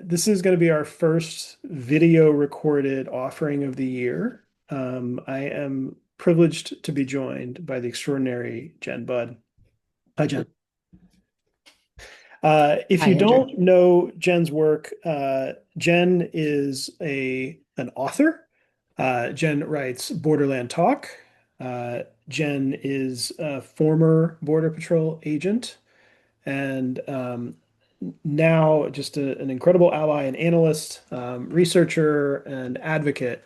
This is going to be our first video recorded offering of the year. I am privileged to be joined by the extraordinary Jen Budd. Hi, Jen. If Hi, you Andrew. don't know Jen's work, Jen is an author. Jen writes Borderland Talk. Jen is a former Border Patrol agent and now just an incredible ally and analyst, researcher, and advocate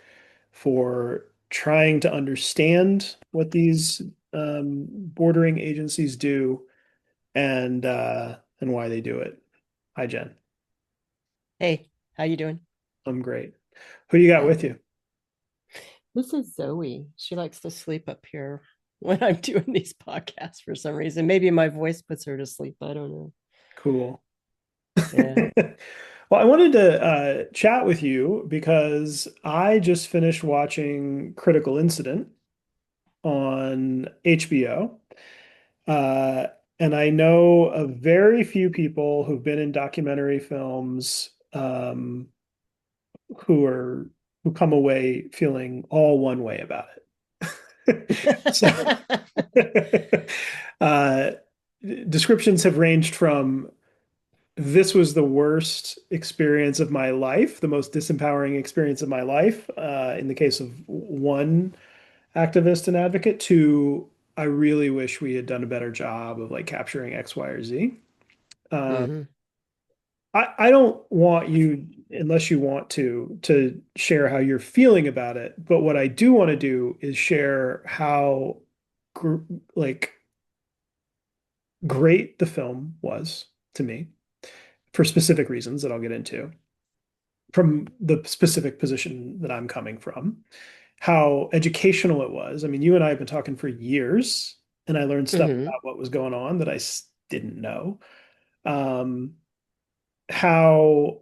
for trying to understand what these bordering agencies do and why they do it. Hi, Jen. Hey, how you doing? I'm great. Who you got with Good. you? This is Zoe. She likes to sleep up here when I'm doing these podcasts for some reason. Maybe my voice puts her to sleep. I don't know. Cool. Yeah. Well, I wanted to chat with you because I just finished watching Critical Incident on HBO. Uh, and I know of very few people who've been in documentary films who are who come away feeling all one way about it. So uh, descriptions have ranged from this was the worst experience of my life, the most disempowering experience of my life, in the case of one activist and advocate, to I really wish we had done a better job of like capturing X, Y, or Z. Uh, hmm I don't want you, unless you want to share how you're feeling about it. But what I do want to do is share how gr like great the film was to me for specific reasons that I'll get into from the specific position that I'm coming from, how educational it was. I mean, you and I have been talking for years, and I learned stuff hmm about what was going on that I didn't know. Um, how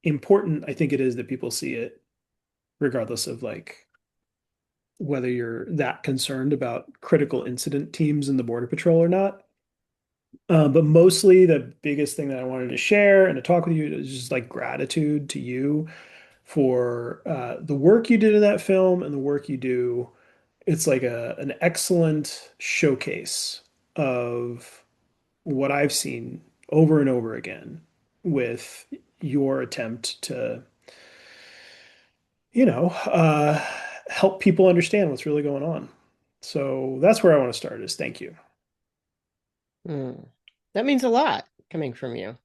important I think it is that people see it, regardless of like whether you're that concerned about critical incident teams in the Border Patrol or not. But mostly the biggest thing that I wanted to share and to talk with you is just like gratitude to you for the work you did in that film and the work you do. It's like an excellent showcase of what I've seen over and over again with your attempt to, you know, help people understand what's really going on. So that's where I want to start is thank you. Mm. That means a lot coming from you.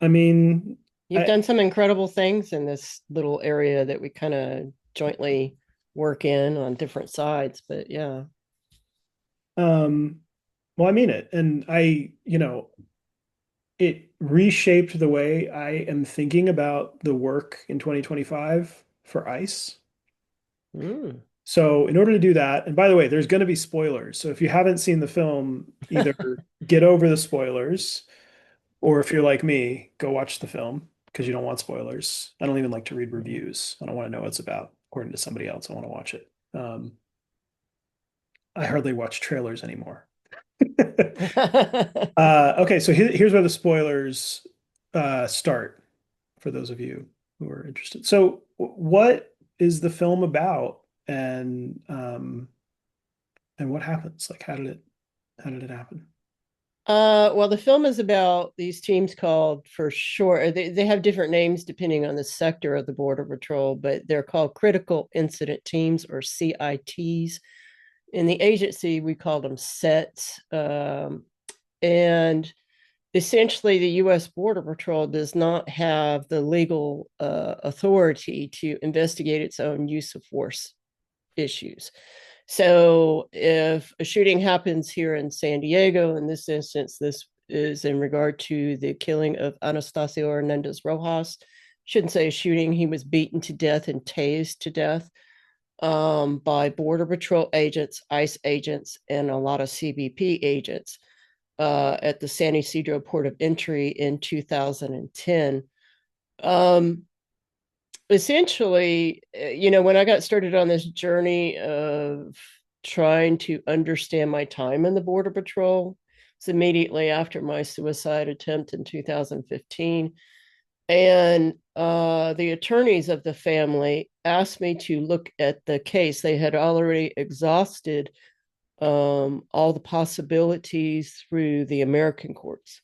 I mean, You've I done some incredible things in this little area that we kind of jointly work in on different sides. But yeah. um well, I mean it. And it reshaped the way I am thinking about the work in 2025 for ICE. Mm. So, in order to do that, and by the way, there's going to be spoilers. So, if you haven't seen the film, either get over the spoilers, or if you're like me, go watch the film because you don't want spoilers. I don't even like to read reviews. I don't want to know what it's about according to somebody else. I want to watch it. I hardly watch trailers anymore. Okay, so here's where the spoilers start for those of you who are interested. So, what is the film about, and what happens? Like, how did it happen? Well, the film is about these teams called, for short, they have different names depending on the sector of the Border Patrol, but they're called Critical Incident Teams or CITs. In the agency, we call them SETs. And essentially, the U.S. Border Patrol does not have the legal authority to investigate its own use of force issues. So if a shooting happens here in San Diego, in this instance, this is in regard to the killing of Anastasio Hernandez Rojas. Shouldn't say a shooting. He was beaten to death and tased to death by Border Patrol agents, ICE agents, and a lot of CBP agents at the San Ysidro port of entry in 2010. Um, Essentially, when I got started on this journey of trying to understand my time in the Border Patrol, it's immediately after my suicide attempt in 2015. And the attorneys of the family asked me to look at the case. They had already exhausted all the possibilities through the American courts.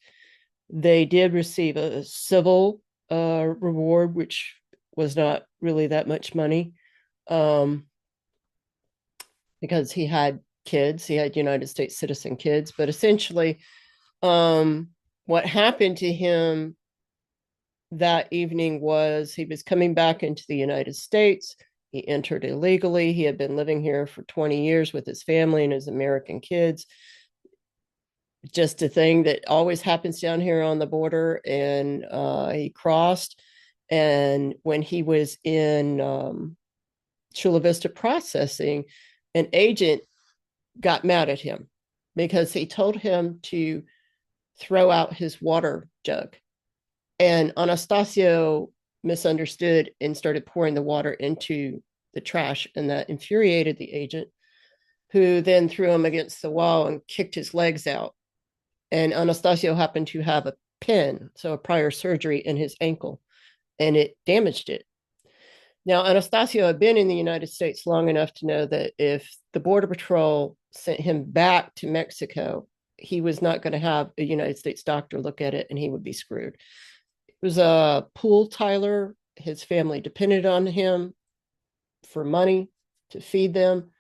They did receive a civil reward, which was not really that much money, um, because he had kids. He had United States citizen kids. But essentially, um, what happened to him that evening was he was coming back into the United States. He entered illegally. He had been living here for 20 years with his family and his American kids. Just a thing that always happens down here on the border. And he crossed. And when he was in Chula Vista processing, an agent got mad at him because he told him to throw out his water jug. And Anastasio misunderstood and started pouring the water into the trash. And that infuriated the agent, who then threw him against the wall and kicked his legs out. And Anastasio happened to have a pin, so a prior surgery in his ankle, and it damaged it. Now, Anastasio had been in the United States long enough to know that if the Border Patrol sent him back to Mexico, he was not going to have a United States doctor look at it and he would be screwed. It was a pool Tyler. His family depended on him for money to feed them.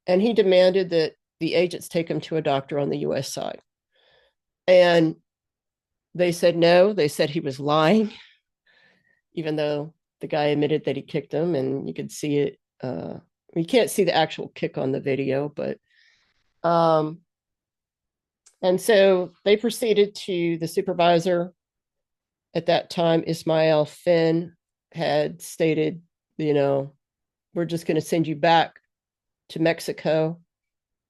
And he demanded that the agents take him to a doctor on the US side. And they said no. They said he was lying, even though the guy admitted that he kicked him, and you could see it. You can't see the actual kick on the video, but and so they proceeded to the supervisor at that time. Ismail Finn had stated, we're just going to send you back to Mexico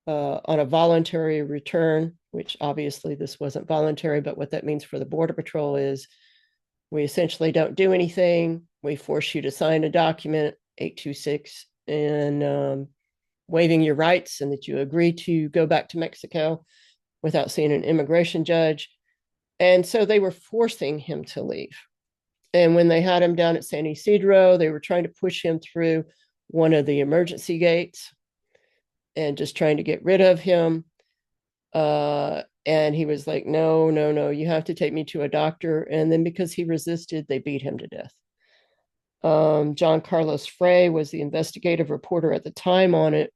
on a voluntary return, which obviously this wasn't voluntary, but what that means for the Border Patrol is we essentially don't do anything. We force you to sign a document, 826, and waiving your rights and that you agree to go back to Mexico without seeing an immigration judge. And so they were forcing him to leave. And when they had him down at San Ysidro, they were trying to push him through one of the emergency gates and just trying to get rid of him. And he was like, no, no, no, you have to take me to a doctor. And then because he resisted, they beat him to death. John Carlos Frey was the investigative reporter at the time on it.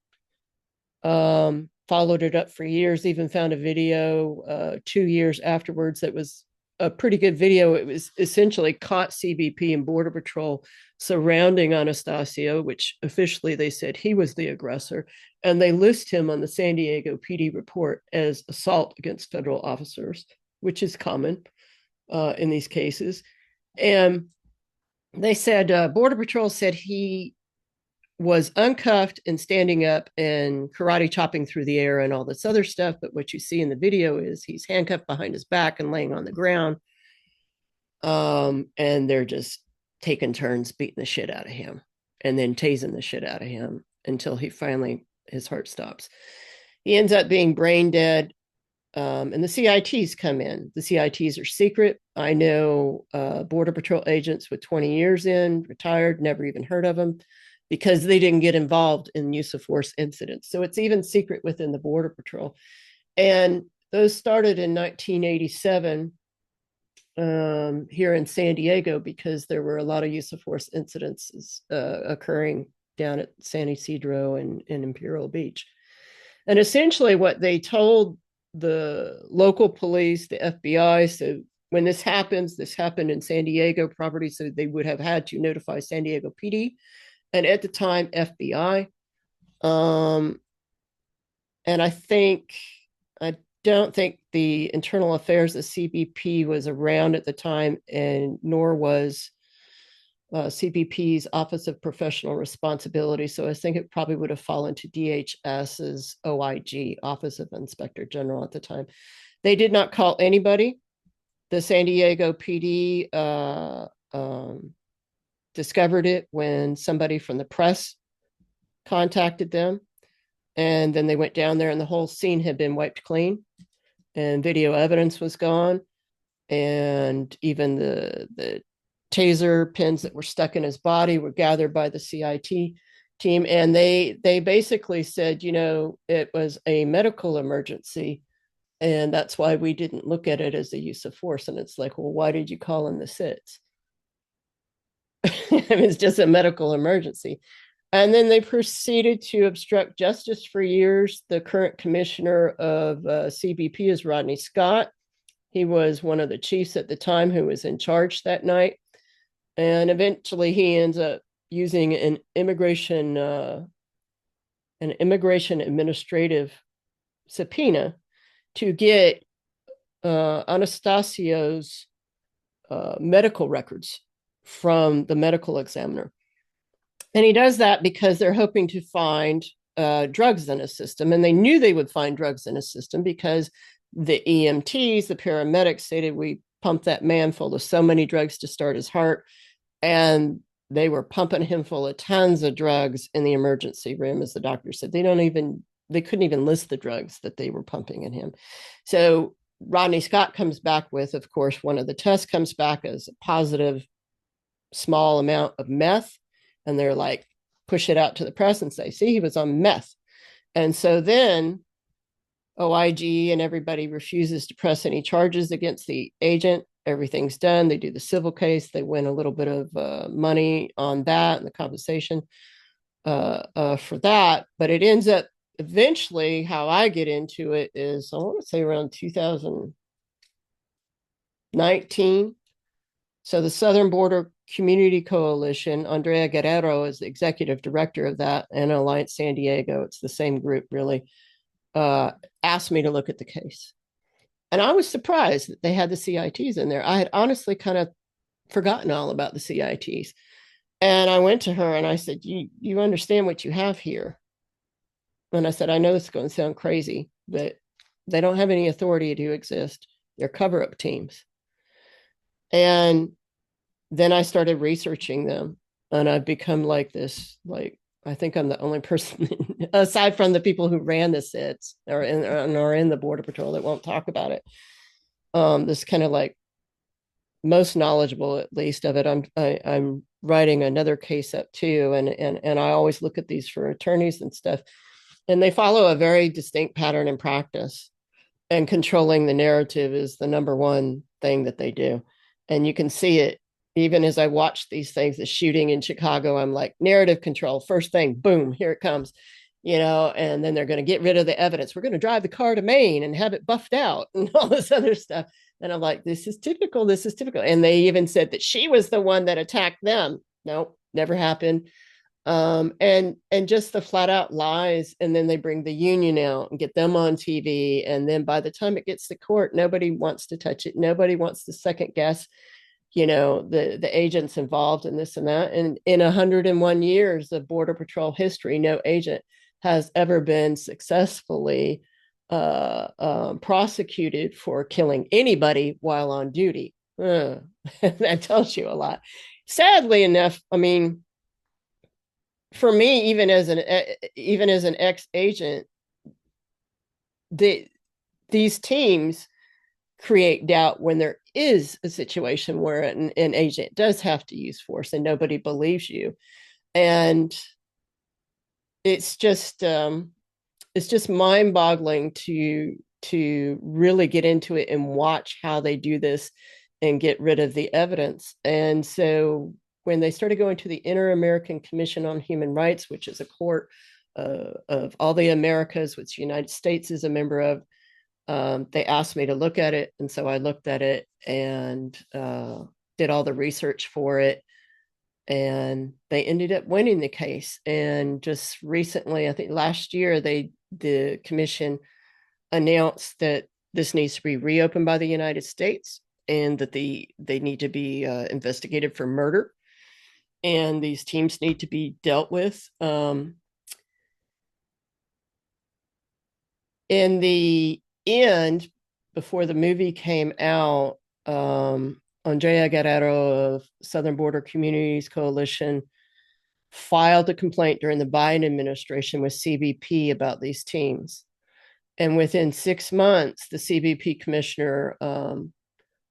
Followed it up for years, even found a video 2 years afterwards that was a pretty good video. It was essentially caught CBP and Border Patrol surrounding Anastasio, which officially they said he was the aggressor, and they list him on the San Diego PD report as assault against federal officers, which is common in these cases. And they said Border Patrol said he was uncuffed and standing up and karate chopping through the air and all this other stuff. But what you see in the video is he's handcuffed behind his back and laying on the ground. And they're just taking turns beating the shit out of him and then tasing the shit out of him until he finally, his heart stops. He ends up being brain dead. And the CITs come in. The CITs are secret. I know Border Patrol agents with 20 years in, retired, never even heard of them, because they didn't get involved in use of force incidents. So it's even secret within the Border Patrol. And those started in 1987 here in San Diego because there were a lot of use of force incidents occurring down at San Ysidro and Imperial Beach. And essentially what they told the local police, the FBI, so when this happens, this happened in San Diego property, so they would have had to notify San Diego PD, and at the time FBI. And I don't think the internal affairs of CBP was around at the time, and nor was CBP's Office of Professional Responsibility. So I think it probably would have fallen to DHS's OIG, Office of Inspector General at the time. They did not call anybody. The San Diego PD discovered it when somebody from the press contacted them. And then they went down there and the whole scene had been wiped clean and video evidence was gone. And even the taser pins that were stuck in his body were gathered by the CIT team, and they basically said, it was a medical emergency, and that's why we didn't look at it as a use of force. And it's like, well, why did you call in the SITs? It's just a medical emergency. And then they proceeded to obstruct justice for years. The current commissioner of CBP is Rodney Scott. He was one of the chiefs at the time who was in charge that night. And eventually he ends up using an immigration administrative subpoena to get Anastasio's medical records from the medical examiner. And he does that because they're hoping to find drugs in his system. And they knew they would find drugs in his system because the EMTs, the paramedics stated, we pumped that man full of so many drugs to start his heart. And they were pumping him full of tons of drugs in the emergency room, as the doctor said. They couldn't even list the drugs that they were pumping in him. So Rodney Scott comes back with, of course, one of the tests comes back as a positive small amount of meth. And they're like, push it out to the press and say, see, he was on meth. And so then OIG and everybody refuses to press any charges against the agent. Everything's done. They do the civil case. They win a little bit of money on that and the compensation for that. But it ends up eventually, how I get into it is, I want to say around 2019. So the Southern Border Community Coalition, Andrea Guerrero is the executive director of that, and Alliance San Diego, it's the same group really, asked me to look at the case. And I was surprised that they had the CITs in there. I had honestly kind of forgotten all about the CITs. And I went to her and I said, you understand what you have here? And I said, I know this is going to sound crazy, but they don't have any authority to exist. They're cover-up teams. And then I started researching them, and I've become like this, like, I think I'm the only person aside from the people who ran the SITs or in the Border Patrol that won't talk about it. This kind of like most knowledgeable, at least, of it. I'm writing another case up too, and I always look at these for attorneys and stuff, and they follow a very distinct pattern and practice. And controlling the narrative is the number one thing that they do, and you can see it even as I watch these things. The shooting in Chicago, I'm like, narrative control. First thing, boom, here it comes, and then they're going to get rid of the evidence. We're going to drive the car to Maine and have it buffed out and all this other stuff. And I'm like, this is typical. This is typical. And they even said that she was the one that attacked them. Nope, never happened. And just the flat out lies. And then they bring the union out and get them on TV. And then by the time it gets to court, nobody wants to touch it. Nobody wants to second guess the agents involved in this and that. And in 101 years of Border Patrol history, no agent has ever been successfully prosecuted for killing anybody while on duty. That tells you a lot. Sadly enough, I mean, for me, even as an ex-agent, these teams create doubt when there is a situation where an agent does have to use force and nobody believes you. And it's just mind-boggling to really get into it and watch how they do this and get rid of the evidence. And so when they started going to the Inter-American Commission on Human Rights, which is a court of all the Americas, which the United States is a member of, they asked me to look at it. And so I looked at it and did all the research for it. And they ended up winning the case. And just recently, I think last year, the commission announced that this needs to be reopened by the United States and that they need to be investigated for murder. And these teams need to be dealt with. In the end, before the movie came out, Andrea Guerrero of Southern Border Communities Coalition filed a complaint during the Biden administration with CBP about these teams. And within 6 months, the CBP commissioner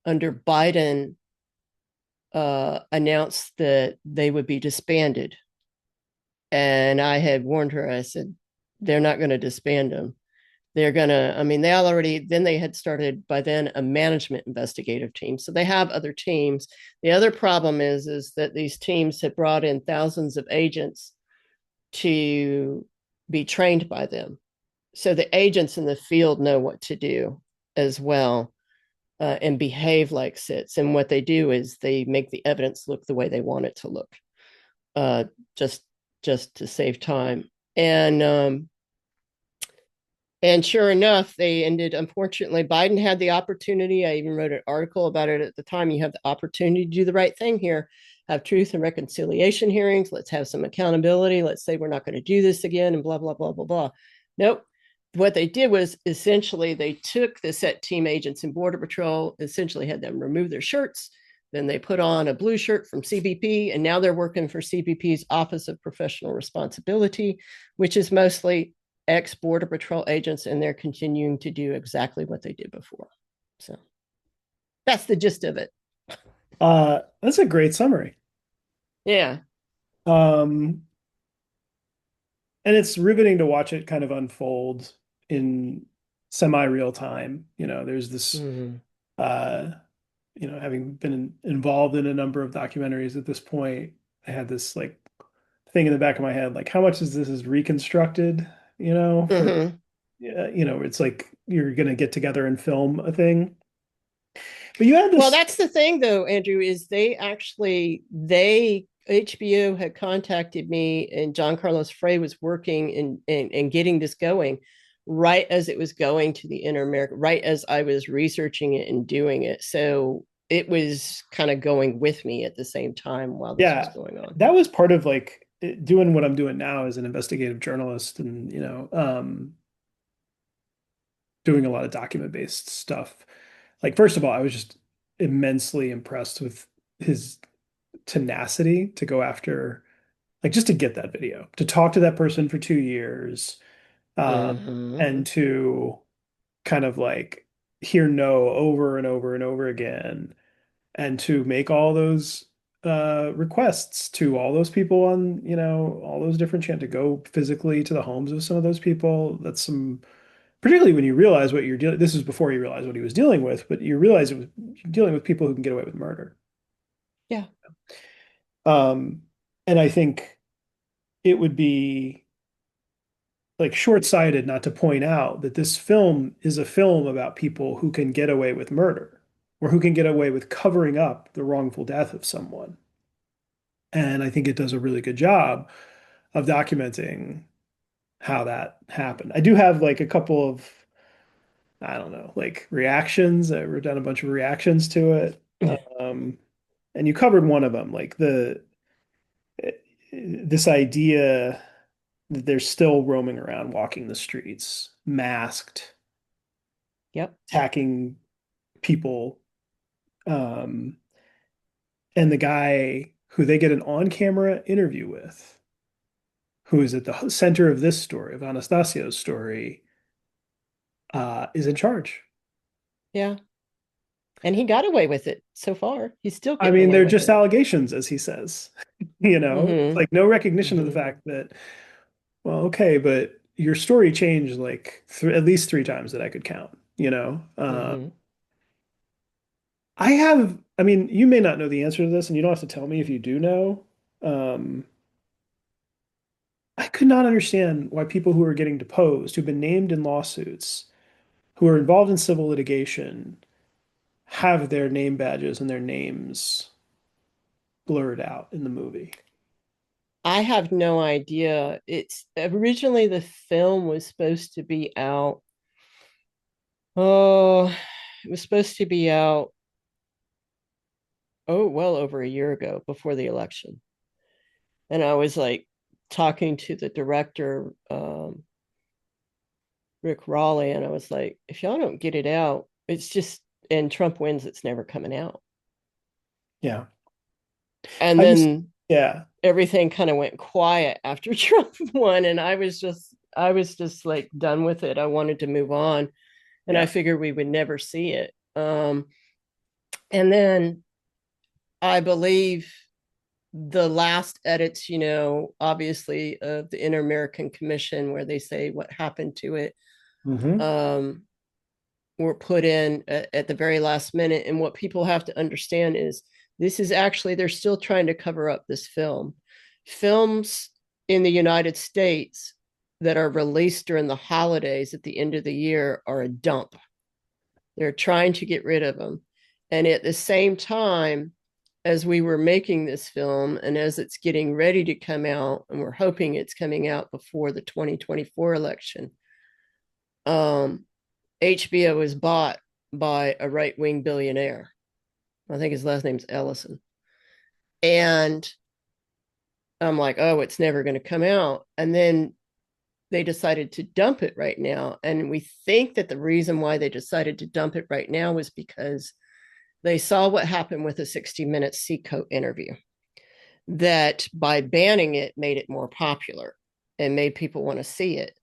under Biden announced that they would be disbanded. And I had warned her, I said, they're not going to disband them. They're going to, I mean, then they had started by then a management investigative team. So they have other teams. The other problem is that these teams had brought in thousands of agents to be trained by them. So the agents in the field know what to do as well, and behave like SITs. And what they do is they make the evidence look the way they want it to look, uh, just just to save time. And and sure enough, they ended. Unfortunately, Biden had the opportunity. I even wrote an article about it at the time. You have the opportunity to do the right thing here, have truth and reconciliation hearings. Let's have some accountability. Let's say we're not going to do this again, and blah blah blah blah blah. Nope. What they did was essentially they took the set team agents in Border Patrol, essentially had them remove their shirts. Then they put on a blue shirt from CBP, and now they're working for CBP's Office of Professional Responsibility, which is mostly ex Border Patrol agents, and they're continuing to do exactly what they did before. So that's the gist of it. That's a great summary. Yeah. Um, and it's riveting to watch it kind of unfold in semi-real time. There's this, Mm-hmm. uh, having been involved in a number of documentaries at this point, I had this like thing in the back of my head, like how much is this is reconstructed, for, Mm-hmm. it's like you're gonna get together and film a thing. But you had Well, this, that's the thing, though, Andrew, is they HBO had contacted me, and John Carlos Frey was working in getting this going right as it was going to the Inter America, right as I was researching it and doing it. So it was kind of going with me at the same time while this was yeah, going on. that was part of like doing what I'm doing now as an investigative journalist and, doing a lot of document-based stuff. Like, first of all, I was just immensely impressed with his tenacity to go after, like, just to get that video, to talk to that person for 2 years, Mm-hmm. and to kind of like hear no over and over and over again, and to make all those requests to all those people on, all those different channels, to go physically to the homes of some of those people. That's some, particularly when you realize what you're dealing. This is before you realize what he was dealing with, but you realize it was dealing with people who can get away with murder. Yeah. Um, and I think it would be like short-sighted not to point out that this film is a film about people who can get away with murder or who can get away with covering up the wrongful death of someone. And I think it does a really good job of documenting how that happened. I do have like a couple of, I don't know, like reactions. I wrote down a bunch of reactions to it. Um, and you covered one of them, like this idea that they're still roaming around, walking the streets, masked, Yep. attacking people. Um, and the guy who they get an on-camera interview with, who is at the center of this story, of Anastasio's story, is in charge. Yeah. And he got away with it so far. He's still I getting mean, away they're with just it. allegations, as he says. It's Mm-hmm. like no recognition of the Mm-hmm. fact that, well, okay, but your story changed like at least 3 times that I could count. Mm-hmm. I mean, you may not know the answer to this, and you don't have to tell me if you do know. Um, I could not understand why people who are getting deposed, who've been named in lawsuits, who are involved in civil litigation, have their name badges and their names blurred out in the movie. I have no idea. It's originally the film was supposed to be out. Oh, it was supposed to be out, oh, well over a year ago before the election. And I was like talking to the director, Rick Raleigh, and I was like, if y'all don't get it out, it's just, and Trump wins, it's never coming out. Yeah. And I just, then yeah, everything kind of went quiet after Trump won. And I was just like done with it. I wanted to move on, and I yeah. figured we would never see it. And then I believe the last edits, obviously of the Inter-American Commission, where they say what happened to it, Hmm. um, were put in at the very last minute. And what people have to understand is this is actually, they're still trying to cover up this film. Films in the United States that are released during the holidays at the end of the year are a dump. They're trying to get rid of them. And at the same time, as we were making this film and as it's getting ready to come out, and we're hoping it's coming out before the 2024 election, HBO was bought by a right wing billionaire. I think his last name's Ellison. And I'm like, oh, it's never going to come out. And then they decided to dump it right now. And we think that the reason why they decided to dump it right now was because they saw what happened with a 60-minute Seacoast interview, that by banning it made it more popular and made people want to see it.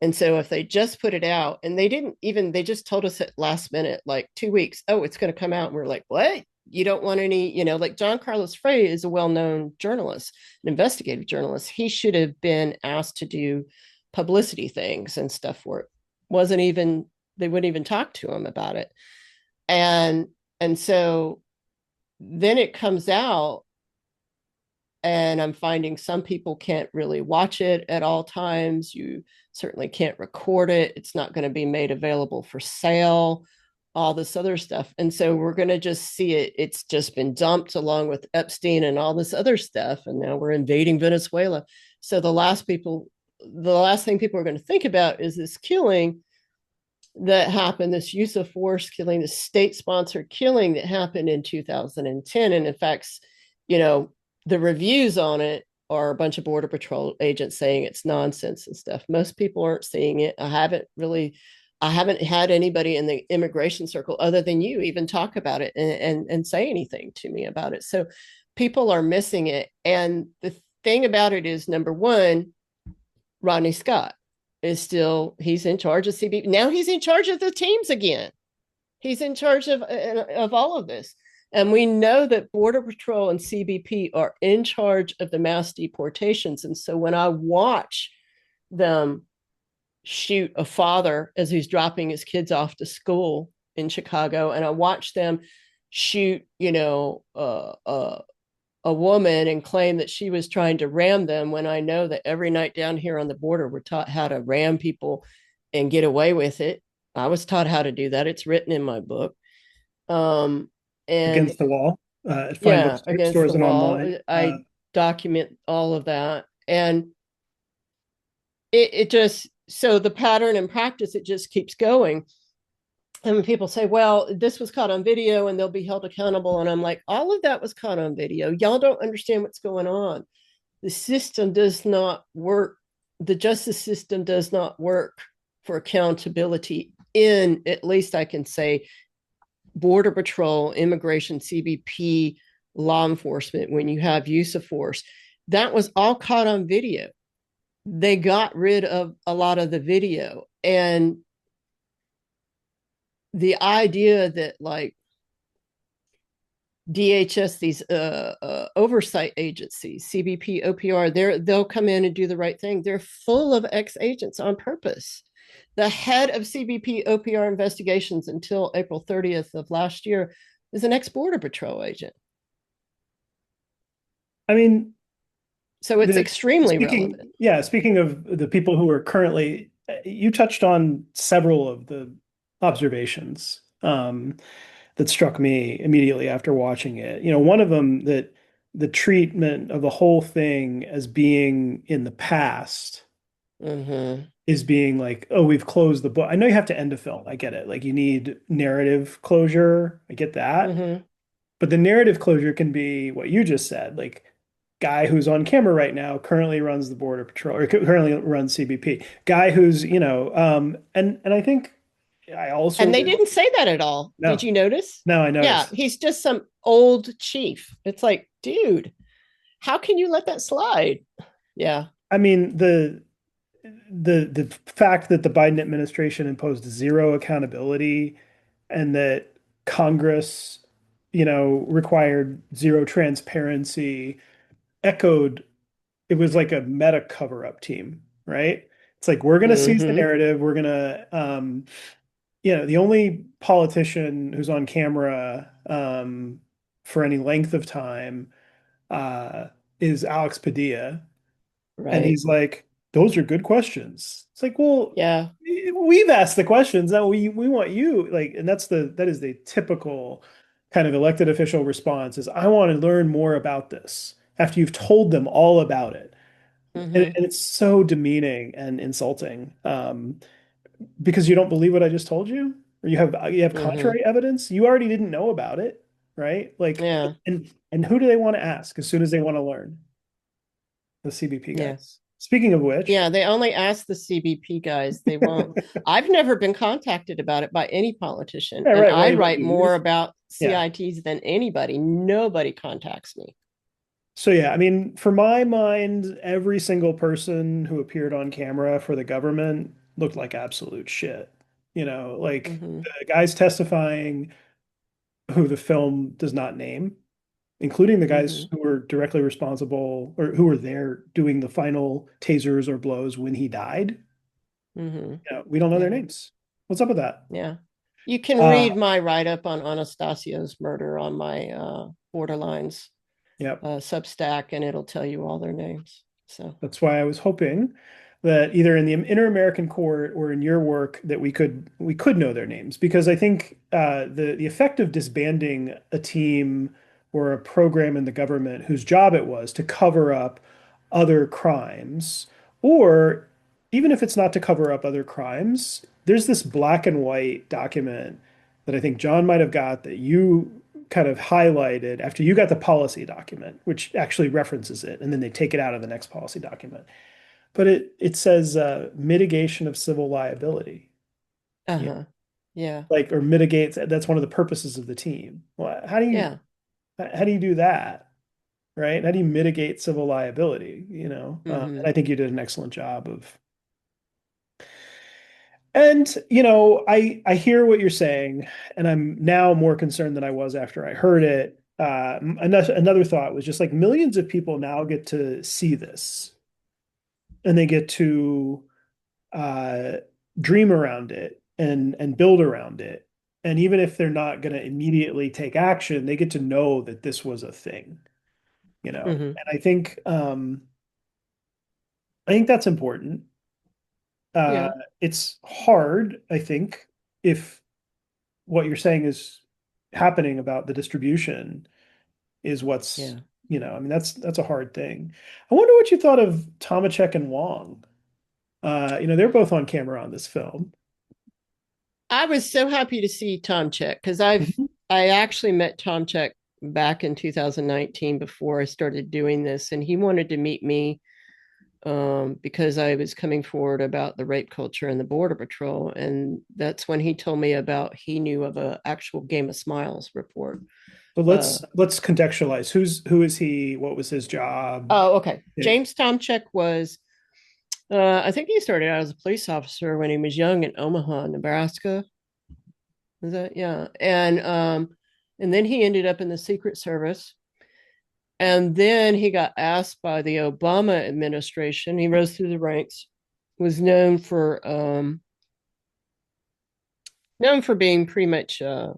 And so if they just put it out, and they didn't even, they just told us at last minute, like 2 weeks, oh, it's going to come out. And we're like, what? You don't want any, like John Carlos Frey is a well-known journalist, an investigative journalist. He should have been asked to do publicity things and stuff for it. Wasn't even, they wouldn't even talk to him about it. And so then it comes out, and I'm finding some people can't really watch it at all times. You certainly can't record it. It's not going to be made available for sale, all this other stuff. And so we're going to just see it. It's just been dumped along with Epstein and all this other stuff. And now we're invading Venezuela. So the last thing people are going to think about is this killing that happened, this use of force killing, the state sponsored killing that happened in 2010. And in fact, the reviews on it are a bunch of Border Patrol agents saying it's nonsense and stuff. Most people aren't seeing it. I haven't had anybody in the immigration circle other than you even talk about it and say anything to me about it. So people are missing it. And the thing about it is, number one, Rodney Scott is still, he's in charge of CBP. Now he's in charge of the teams again. He's in charge of all of this. And we know that Border Patrol and CBP are in charge of the mass deportations. And so when I watch them shoot a father as he's dropping his kids off to school in Chicago, and I watch them shoot, a woman and claim that she was trying to ram them, when I know that every night down here on the border, we're taught how to ram people and get away with it. I was taught how to do that. It's written in my book. Um, and Against the wall at fine yeah, against bookstores the and wall. online. I document all of that. And it just, so the pattern and practice, it just keeps going. And when people say, well, this was caught on video and they'll be held accountable. And I'm like, all of that was caught on video. Y'all don't understand what's going on. The system does not work. The justice system does not work for accountability in, at least I can say, Border Patrol, immigration, CBP, law enforcement, when you have use of force. That was all caught on video. They got rid of a lot of the video. And the idea that, like, DHS, these oversight agencies, CBP, OPR, they'll come in and do the right thing. They're full of ex-agents on purpose. The head of CBP OPR investigations until April 30th of last year is an ex-Border Patrol agent. I mean, So it's extremely relevant. speaking of the people who are currently, you touched on several of the observations that struck me immediately after watching it. One of them, that the treatment of the whole thing as being in the past Mm-hmm. is being like, oh, we've closed the book. I know you have to end a film. I get it. Like, you need narrative closure. I get that. Mm-hmm. But the narrative closure can be what you just said. Like, guy who's on camera right now currently runs the Border Patrol, or currently runs CBP. Guy who's, and I think I And also, they didn't say that at all. Did no, you notice? no, I Yeah, noticed. he's just some old chief. It's like, dude, how can you let that slide? Yeah. I mean, the fact that the Biden administration imposed zero accountability, and that Congress required zero transparency, echoed, it was like a meta cover-up team, right? It's like we're going to seize the Mm-hmm. narrative. We're going to, the only politician who's on camera for any length of time uh, is Alex Padilla. And Right. he's like, those are good questions. It's like, well, Yeah. we've asked the questions. Now we want you like, and that is the typical kind of elected official response is I want to learn more about this after you've told them all about it. Mm-hmm. And it's so demeaning and insulting because you don't believe what I just told you, or you have Mm-hmm. contrary evidence. You already didn't know about it, right? Like, Yeah. and who do they want to ask as soon as they want to learn? The CBP Yeah. guys. Speaking of which, Yeah. They only ask the CBP guys. They won't. I've never been contacted about it by any politician. yeah, And right. Why I about write you? more about Yeah. CITs than anybody. Nobody contacts me. So yeah, I mean, for my mind, every single person who appeared on camera for the government looked like absolute shit. Like Mm-hmm. the guys testifying who the film does not name, including the Mm-hmm. guys who were directly responsible or who were there doing the final tasers or blows when he died. Mm-hmm. We don't know their Yeah. names. What's up with that? Yeah. You can Uh, read my write up on Anastasio's murder on my Borderlines yeah. Substack, and it'll tell you all their names. So, That's why I was hoping that either in the Inter-American Court or in your work that we could know their names because I think the effect of disbanding a team or a program in the government whose job it was to cover up other crimes, or even if it's not to cover up other crimes, there's this black and white document that I think John might have got that you kind of highlighted after you got the policy document, which actually references it, and then they take it out of the next policy document. But it says mitigation of civil liability, yeah, uh-huh. Yeah. like or mitigates. That's one of the purposes of the team. Well, Yeah. how do you do that, right? How do you mitigate civil liability? And Mm-hmm. I think you did an excellent job of. And I hear what you're saying, and I'm now more concerned than I was after I heard it. Another thought was just like millions of people now get to see this, and they get to uh, dream around it and build around it. And even if they're not going to immediately take action, they get to know that this was a thing. Mm-hmm. And I think that's important. Uh, Yeah. it's hard, I think, if what you're saying is happening about the distribution is what's, Yeah. I mean, that's a hard thing. I wonder what you thought of Tomacek and Wong. They're both on camera on this film. I was so happy to see Tom Check because I actually met Tom Check back in 2019 before I started doing this, and he wanted to meet me because I was coming forward about the rape culture and the Border Patrol, and that's when he told me about he knew of a actual Game of Smiles report. So Uh, let's contextualize. Who is he? What was his job? oh, okay. Yeah. James Tomchek was, I think he started out as a police officer when he was young in Omaha, Nebraska. Is that yeah? And then he ended up in the Secret Service, and then he got asked by the Obama administration. He rose through the ranks, was known for being pretty much a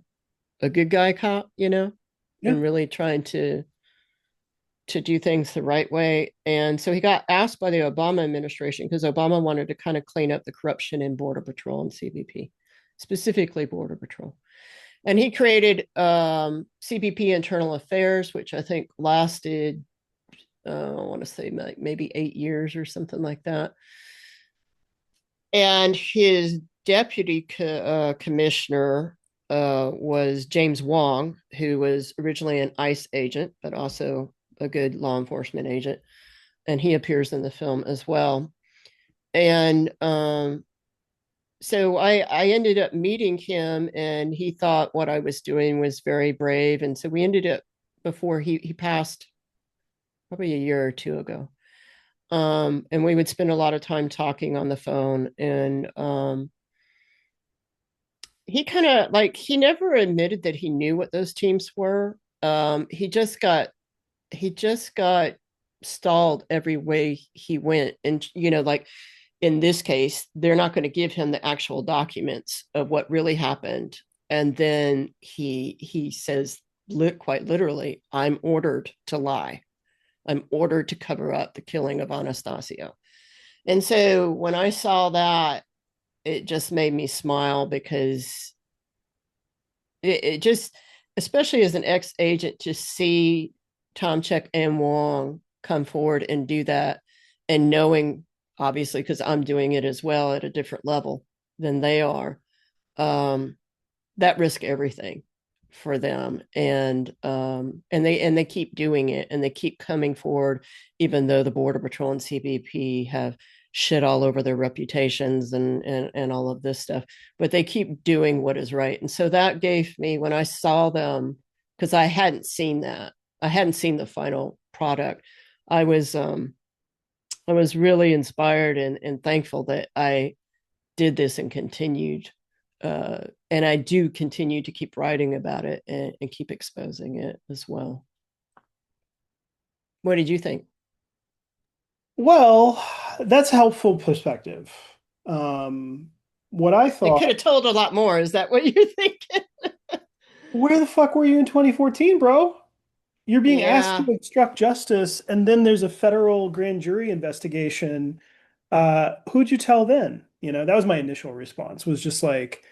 good guy cop, Yeah. and really trying to do things the right way. And so he got asked by the Obama administration because Obama wanted to kind of clean up the corruption in Border Patrol and CBP, specifically Border Patrol. And he created CBP Internal Affairs, which I think lasted, I want to say like maybe 8 years or something like that. And his deputy commissioner was James Wong, who was originally an ICE agent, but also a good law enforcement agent. And he appears in the film as well. And so I ended up meeting him, and he thought what I was doing was very brave. And so we ended up before he passed probably a year or two ago. And we would spend a lot of time talking on the phone. And he kind of like he never admitted that he knew what those teams were. He just got stalled every way he went, and like in this case, they're not going to give him the actual documents of what really happened. And then he says, quite literally, "I'm ordered to lie. I'm ordered to cover up the killing of Anastasio." And so when I saw that, it just made me smile because it just, especially as an ex agent, to see Tom Check and Wong come forward and do that, and knowing, obviously, because I'm doing it as well at a different level than they are, um, that risk everything for them, and they keep doing it, and they keep coming forward, even though the Border Patrol and CBP have shit all over their reputations and all of this stuff, but they keep doing what is right. And so that gave me, when I saw them, because I hadn't seen the final product, I was I was really inspired and thankful that I did this and continued. And I do continue to keep writing about it and keep exposing it as well. What did you think? Well, that's helpful perspective. Um, what I I could thought, have told a lot more. Is that what you're thinking? where the fuck were you in 2014, bro? You're being asked to Yeah, obstruct justice, and then there's a federal grand jury investigation. Who'd you tell then? That was my initial response, was just like,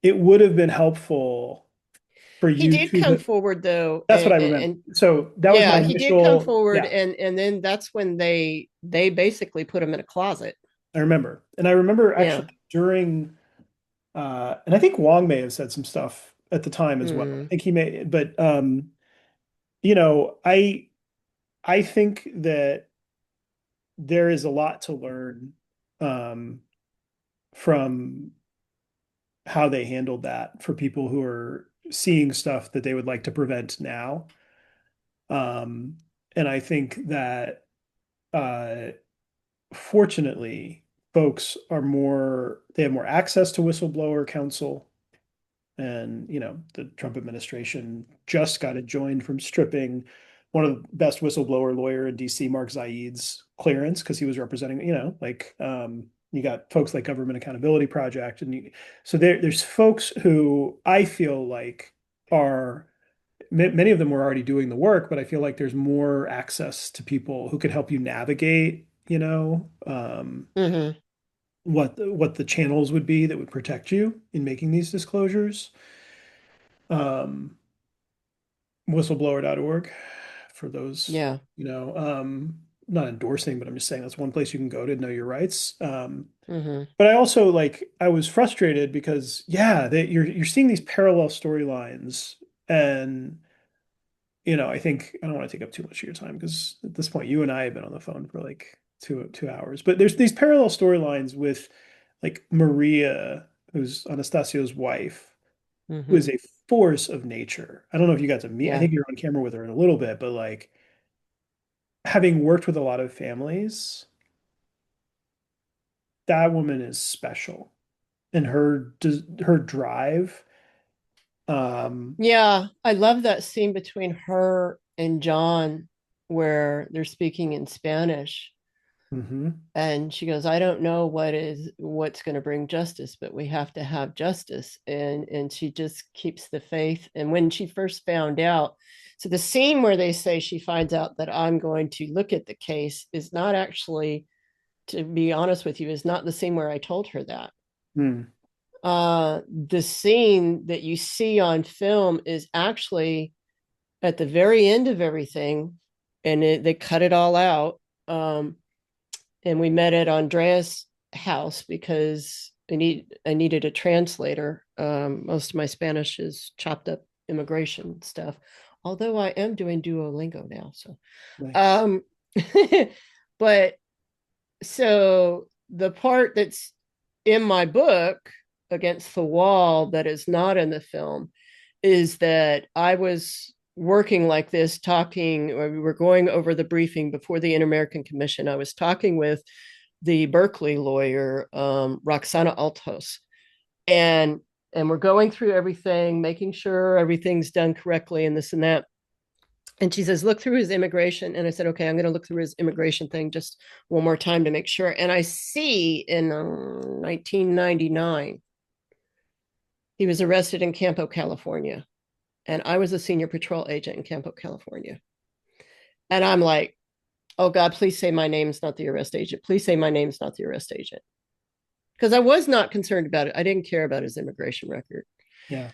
it would have been helpful for he you did to, come forward though, that's what I remember. and So that was my yeah, he did come initial, forward, yeah, and then that's when they basically put him in a closet. I remember. And I remember Yeah. actually during, and I think Wong may have said some stuff at the time as well. I Mm, think he may, but you know, I I think that there is a lot to learn um, from how they handled that for people who are seeing stuff that they would like to prevent now. Um, and I think that uh, fortunately, folks they have more access to whistleblower counsel. And, the Trump administration just got enjoined from stripping one of the best whistleblower lawyer in DC, Mark Zaid's clearance because he was representing, you got folks like Government Accountability Project. So there's folks who I feel like are, many of them were already doing the work, but I feel like there's more access to people who could help you navigate, hmm. what the channels would be that would protect you in making these disclosures. Um, Whistleblower.org for those, Yeah. not endorsing, but I'm just saying that's one place you can go to know your rights. Hmm. But I also I was frustrated because yeah, you're seeing these parallel storylines, and I think I don't want to take up too much of your time because at this point you and I have been on the phone for like two hours. But there's these parallel storylines with like Maria, who's Anastasio's wife, who is Hmm. a force of nature. I don't know if you got to meet, I Yeah. think you're on camera with her in a little bit, but like having worked with a lot of families, that woman is special. And her drive. Um, Yeah, I love that scene between her and John where they're speaking in Spanish, mhm. and she goes, "I don't know what's going to bring justice, but we have to have justice." And she just keeps the faith. And when she first found out, so the scene where they say she finds out that I'm going to look at the case is not actually, to be honest with you, is not the scene where I told her that. Mm. The scene that you see on film is actually at the very end of everything, and they cut it all out. And we met at Andrea's house because I needed a translator. Most of my Spanish is chopped up immigration stuff, although I am doing Duolingo now. So, Nice. um, but so the part that's in my book, Against the Wall, that is not in the film, is that I was working like this, talking, or we were going over the briefing before the Inter-American Commission. I was talking with the Berkeley lawyer, Roxana Altos, and And we're going through everything, making sure everything's done correctly and this and that. And she says, look through his immigration. And I said, okay, I'm going to look through his immigration thing just one more time to make sure. And I see in 1999, he was arrested in Campo, California. And I was a senior patrol agent in Campo, California. And I'm like, oh God, please say my name's not the arrest agent. Please say my name's not the arrest agent. Because I was not concerned about it. I didn't care about his immigration record. Yeah.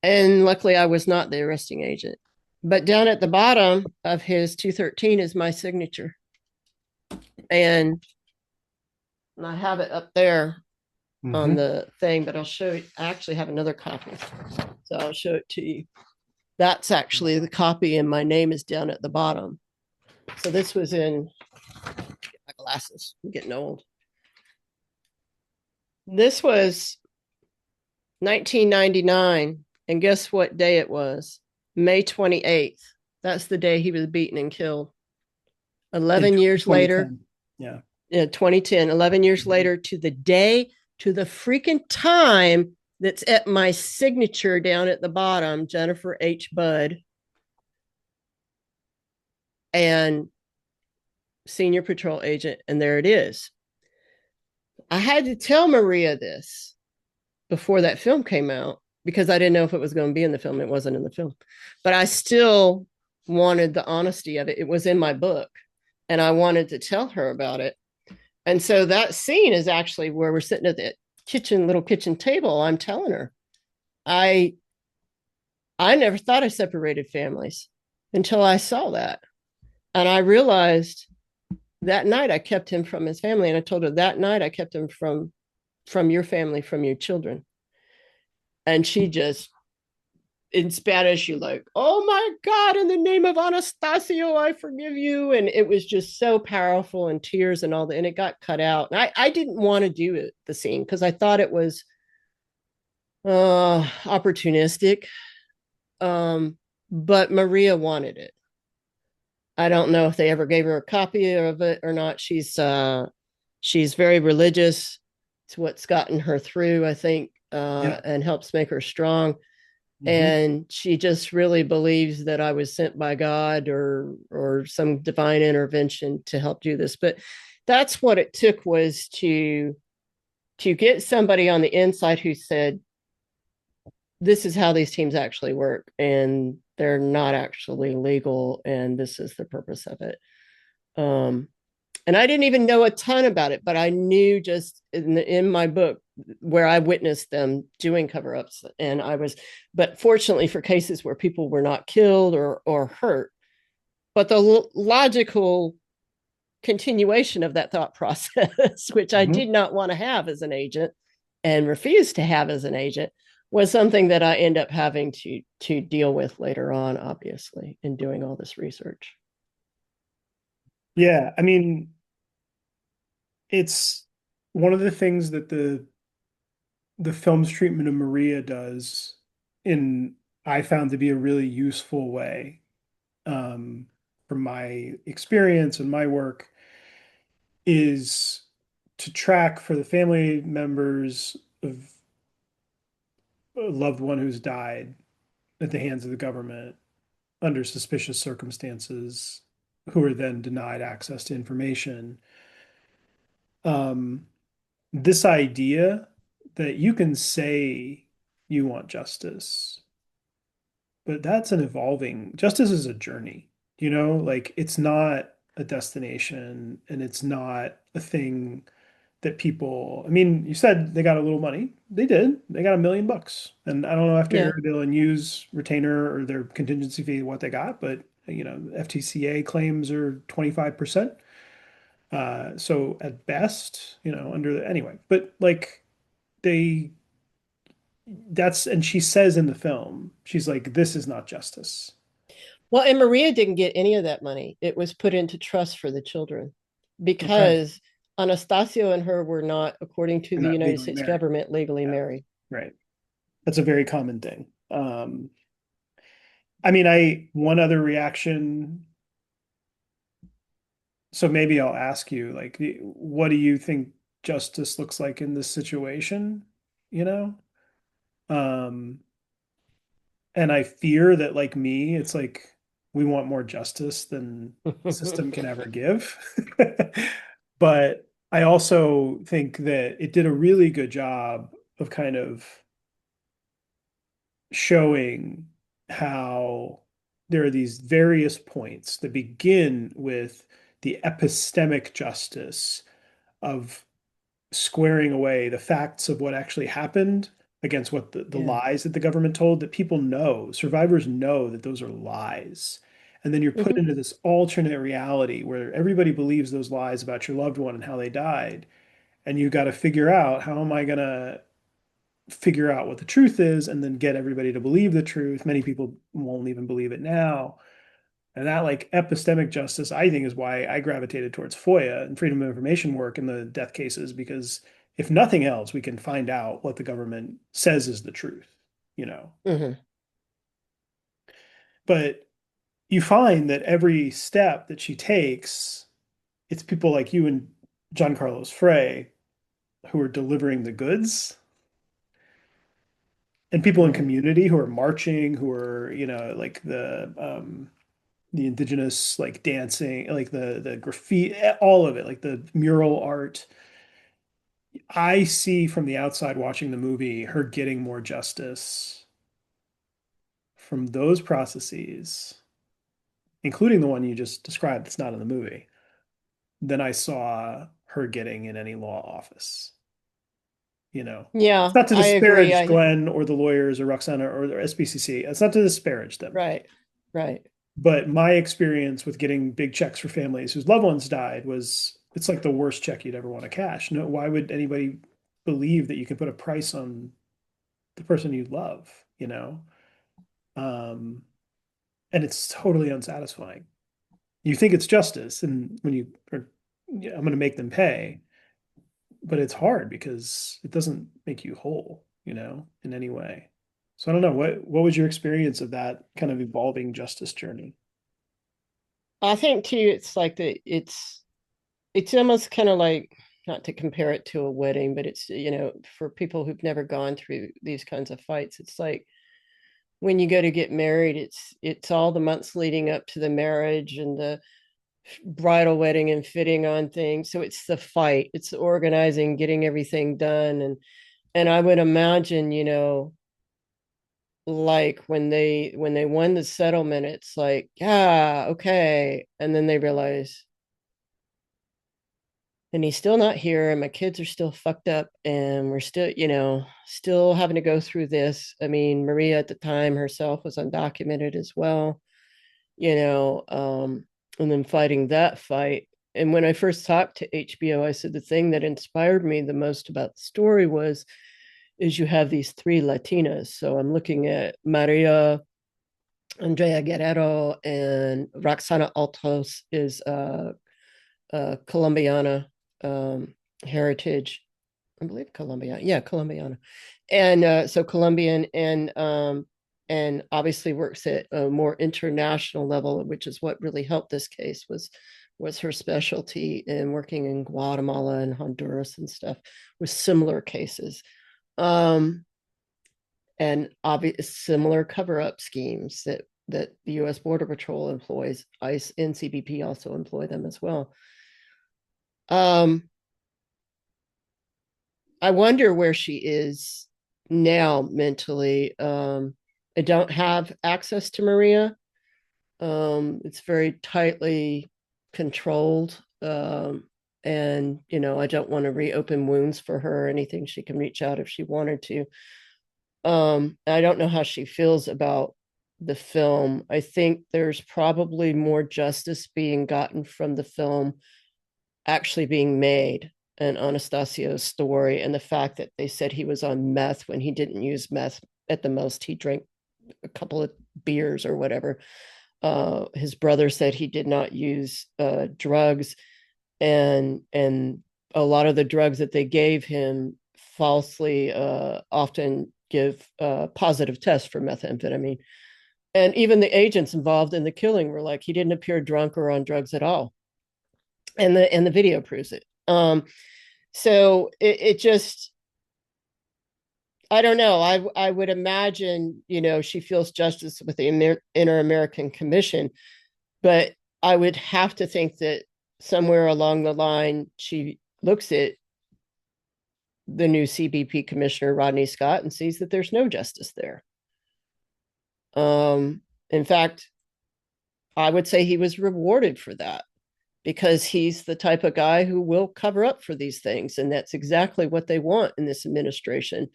And luckily, I was not the arresting agent. But down at the bottom of his 213 is my signature. And I have it up there on Hmm. the thing, but I'll show you. I actually have another copy. So I'll show it to you. That's actually the copy, and my name is down at the bottom. So this was in my glasses. I'm getting old. This was 1999. And guess what day it was? May 28th. That's the day he was beaten and killed. In 11 years later, 2010. Yeah. 2010, 11 years Mhm. later, to the day, to the freaking time that's at my signature down at the bottom, Jennifer H. Budd, and senior patrol agent. And there it is. I had to tell Maria this before that film came out because I didn't know if it was going to be in the film. It wasn't in the film, but I still wanted the honesty of it. It was in my book, and I wanted to tell her about it. And so that scene is actually where we're sitting at the little kitchen table. I'm telling her, I I never thought I separated families until I saw that. And I realized that night I kept him from his family. And I told her that night I kept him from your family, from your children. And she just in Spanish, you like, oh my God, in the name of Anastasio, I forgive you. And it was just so powerful and tears and all that. And it got cut out. And I didn't want to do it, the scene, because I thought it was opportunistic. Um, but Maria wanted it. I don't know if they ever gave her a copy of it or not. She's very religious. It's what's gotten her through, I think, Yeah. and helps make her strong. Hmm. And she just really believes that I was sent by God or some divine intervention to help do this. But that's what it took, was to get somebody on the inside who said, this is how these teams actually work, and they're not actually legal, and this is the purpose of it. Um, and I didn't even know a ton about it, but I knew just in my book where I witnessed them doing cover ups. And I was, but fortunately for cases where people were not killed or hurt, but the logical continuation of that thought process, which I Hmm. did not want to have as an agent and refused to have as an agent, was something that I end up having to deal with later on, obviously, in doing all this research. Yeah. I mean, it's one of the things that the film's treatment of Maria does in I found to be a really useful way, um, from my experience and my work, is to track for the family members of a loved one who's died at the hands of the government under suspicious circumstances, who are then denied access to information. Um, this idea that you can say you want justice, but that's an evolving, justice is a journey, like it's not a destination and it's not a thing that people, I mean, you said they got a little money. They did. They got $1 million. And I don't know after Yeah. they'll use retainer or their contingency fee what they got, but FTCA claims are 25%. So at best, under anyway, but like they and she says in the film, she's like, this is not justice. Well, and Maria didn't get any of that money. It was put into trust for the children Okay. because Anastasio and her were not, according to They're the not United legally States married. government, legally Yeah. married. Right. That's a very common thing. I mean, one other reaction. So maybe I'll ask you, like, what do you think justice looks like in this situation? you know? Um, and I fear that, like me, it's like we want more justice than the system can ever give. But I also think that it did a really good job of kind of showing how there are these various points that begin with the epistemic justice of squaring away the facts of what actually happened against what the Yeah. lies that the government told, that people know, survivors know that those are lies. And then you're put Hmm. into this alternate reality where everybody believes those lies about your loved one and how they died. And you got to figure out, how am I going to figure out what the truth is and then get everybody to believe the truth? Many people won't even believe it now. And that, like, epistemic justice, I think, is why I gravitated towards FOIA and freedom of information work in the death cases, because if nothing else, we can find out what the government says is the truth, you know. Hmm. But you find that every step that she takes, it's people like you and John Carlos Frey who are delivering the goods, and people in Right. community who are marching, who are, like the indigenous, like dancing, like the graffiti, all of it, like the mural art. I see from the outside watching the movie her getting more justice from those processes, including the one you just described that's not in the movie, than I saw her getting in any law office. You know, it's Yeah, not to I agree. disparage I Glenn or the lawyers or Roxana or the SBCC. It's not to disparage them. Right. Right. But my experience with getting big checks for families whose loved ones died was, it's like the worst check you'd ever want to cash. No, why would anybody believe that you can put a price on the person you love, you know? Um, and it's totally unsatisfying. You think it's justice, and when you are, yeah, I'm going to make them pay, but it's hard because it doesn't make you whole, in any way. So I don't know, what was your experience of that kind of evolving justice journey? I think too, it's like it's almost kind of like, not to compare it to a wedding, but it's, for people who've never gone through these kinds of fights, it's like when you go to get married, it's all the months leading up to the marriage and the bridal wedding and fitting on things. So it's the fight, it's the organizing, getting everything done. And I would imagine, like when they won the settlement, it's like, yeah, okay. And then they realize, and he's still not here, and my kids are still fucked up, and we're still, still having to go through this. I mean, Maria at the time herself was undocumented as well, you know, um, and then fighting that fight. And when I first talked to HBO, I said the thing that inspired me the most about the story was is you have these three Latinas. So I'm looking at Maria Andrea Guerrero, and Roxana Altos is Colombiana heritage. I believe Colombiana. Yeah, Colombiana. And so Colombian, and obviously works at a more international level, which is what really helped this case, was her specialty in working in Guatemala and Honduras and stuff with similar cases. Um, and obvious similar cover-up schemes that the U.S. Border Patrol employs. ICE and CBP also employ them as well. Um, I wonder where she is now mentally. I don't have access to Maria. It's very tightly controlled. And, I don't want to reopen wounds for her or anything. She can reach out if she wanted to. I don't know how she feels about the film. I think there's probably more justice being gotten from the film actually being made, and Anastasio's story, and the fact that they said he was on meth when he didn't use meth. At the most, he drank a couple of beers or whatever. His brother said he did not use drugs, and a lot of the drugs that they gave him falsely often give positive tests for methamphetamine. And even the agents involved in the killing were like, he didn't appear drunk or on drugs at all, and the video proves it. So it just I don't know. I would imagine, she feels justice with the Inter-American Commission, but I would have to think that somewhere along the line she looks at the new CBP Commissioner Rodney Scott and sees that there's no justice there. In fact, I would say he was rewarded for that because he's the type of guy who will cover up for these things. And that's exactly what they want in this administration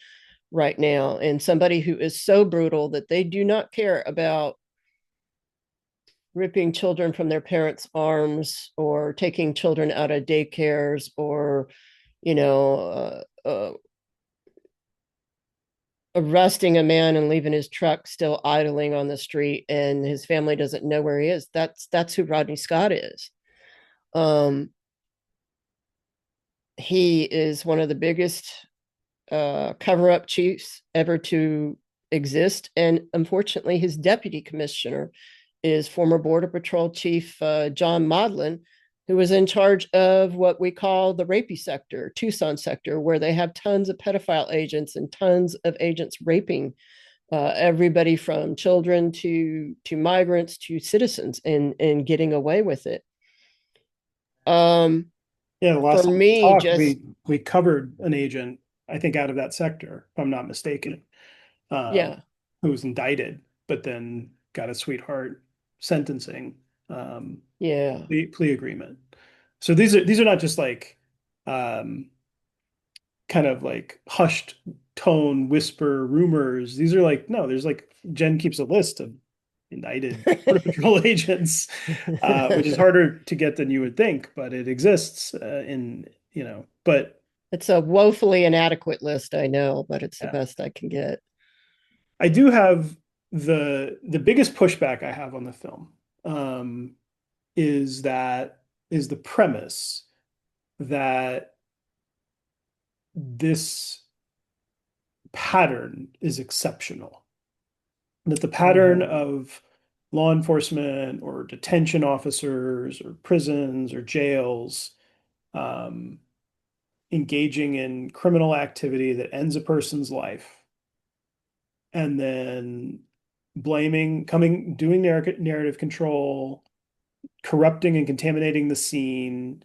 right now. And somebody who is so brutal that they do not care about ripping children from their parents' arms or taking children out of daycares or, you know, arresting a man and leaving his truck still idling on the street and his family doesn't know where he is. That's who Rodney Scott is. Um, he is one of the biggest cover up chiefs ever to exist. And unfortunately, his deputy commissioner is former Border Patrol Chief John Modlin, who was in charge of what we call the rapey sector, Tucson sector, where they have tons of pedophile agents and tons of agents raping everybody from children to migrants to citizens and getting away with it. Yeah, the For last time we me, talked, just we covered an agent, I think, out of that sector, if I'm not mistaken, um, yeah, who was indicted, but then got a sweetheart sentencing, yeah, plea agreement. So these are not just like um, kind of like hushed tone whisper rumors. These are like, no, there's like Jen keeps a list of indicted Border Patrol agents, which is harder to get than you would think, but it exists but it's a woefully inadequate list, I know, but it's the yeah. best I can get. I do have the biggest pushback I have on the film, um, is that is the premise that this pattern is exceptional. That the pattern Mm-hmm. of law enforcement or detention officers or prisons or jails, um, engaging in criminal activity that ends a person's life and then doing narrative control, corrupting and contaminating the scene,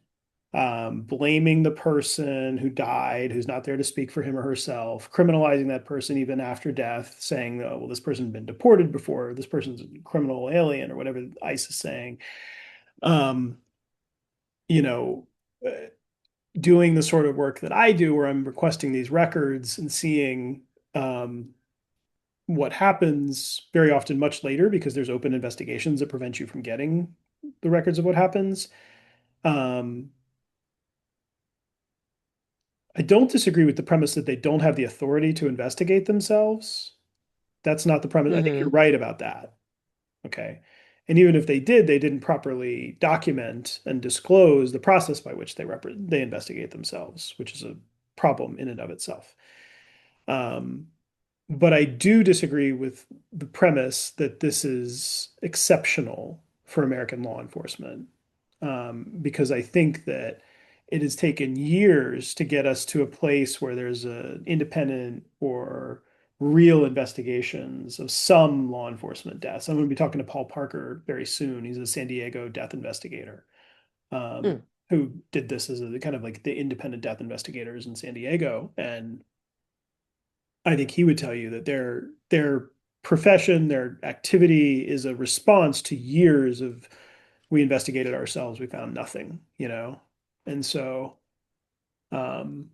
blaming the person who died, who's not there to speak for him or herself, criminalizing that person even after death, saying, oh, well, this person's been deported before, this person's a criminal alien, or whatever ICE is saying. Um, you know, uh, Doing the sort of work that I do, where I'm requesting these records and seeing um, what happens very often much later because there's open investigations that prevent you from getting the records of what happens. Um, I don't disagree with the premise that they don't have the authority to investigate themselves. That's not the premise. I think you're Mm-hmm. right about that. Okay. And even if they did, they didn't properly document and disclose the process by which they investigate themselves, which is a problem in and of itself. Um, but I do disagree with the premise that this is exceptional for American law enforcement, because I think that it has taken years to get us to a place where there's an independent or real investigations of some law enforcement deaths. I'm going to be talking to Paul Parker very soon. He's a San Diego death investigator, Mm. who did this as a kind of like the independent death investigators in San Diego. And I think he would tell you that their profession, their activity is a response to years of we investigated ourselves, we found nothing, you know? And so um,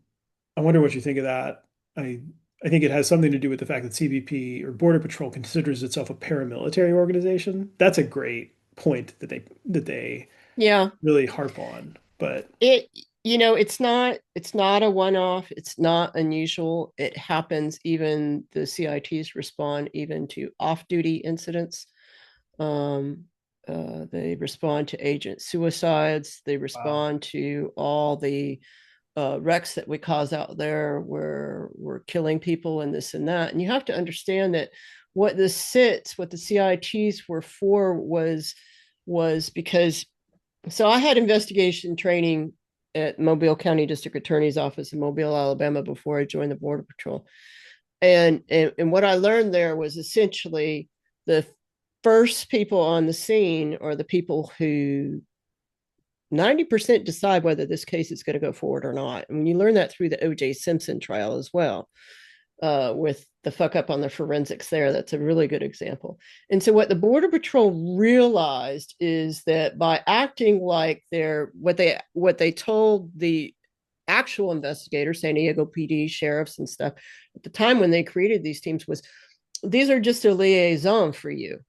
I wonder what you think of that. I I think it has something to do with the fact that CBP or Border Patrol considers itself a paramilitary organization. That's a great point that they Yeah, really harp on. But it it's not a one-off. It's not unusual. It happens. Even the CITs respond even to off-duty incidents. Um, they respond to agent suicides. They wow. respond to all the wrecks that we cause out there where we're killing people and this and that. And you have to understand that what the CITs were for was because so I had investigation training at Mobile County District Attorney's Office in Mobile, Alabama before I joined the Border Patrol. And what I learned there was essentially the first people on the scene are the people who 90% decide whether this case is going to go forward or not. And when you learn that through the O.J. Simpson trial as well, with the fuck up on the forensics there, that's a really good example. And so what the Border Patrol realized is that by acting like they're what they told the actual investigators, San Diego PD sheriffs and stuff at the time when they created these teams, was these are just a liaison for you,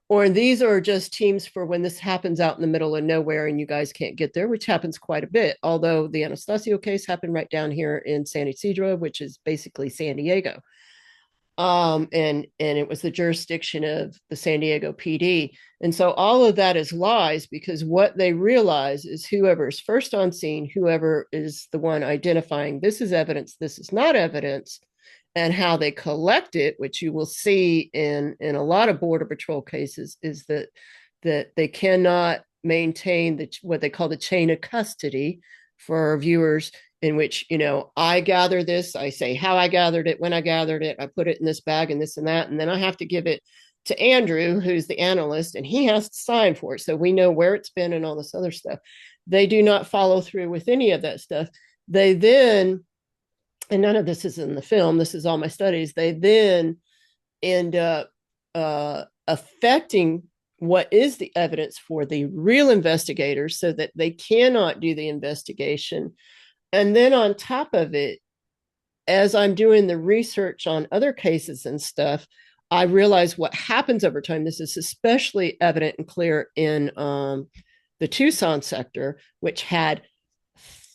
or these are just teams for when this happens out in the middle of nowhere and you guys can't get there, which happens quite a bit. Although the Anastasio case happened right down here in San Ysidro, which is basically San Diego. And it was the jurisdiction of the San Diego PD. And so all of that is lies, because what they realize is whoever is first on scene, whoever is the one identifying this is evidence, this is not evidence, and how they collect it, which you will see in a lot of Border Patrol cases, is that they cannot maintain what they call the chain of custody for our viewers, in which, I gather this, I say how I gathered it, when I gathered it, I put it in this bag and this and that, and then I have to give it to Andrew, who's the analyst, and he has to sign for it so we know where it's been and all this other stuff. They do not follow through with any of that stuff. They then, and none of this is in the film, this is all my studies, they then end up affecting what is the evidence for the real investigators so that they cannot do the investigation. And then on top of it, as I'm doing the research on other cases and stuff, I realize what happens over time. This is especially evident and clear in the Tucson sector, which had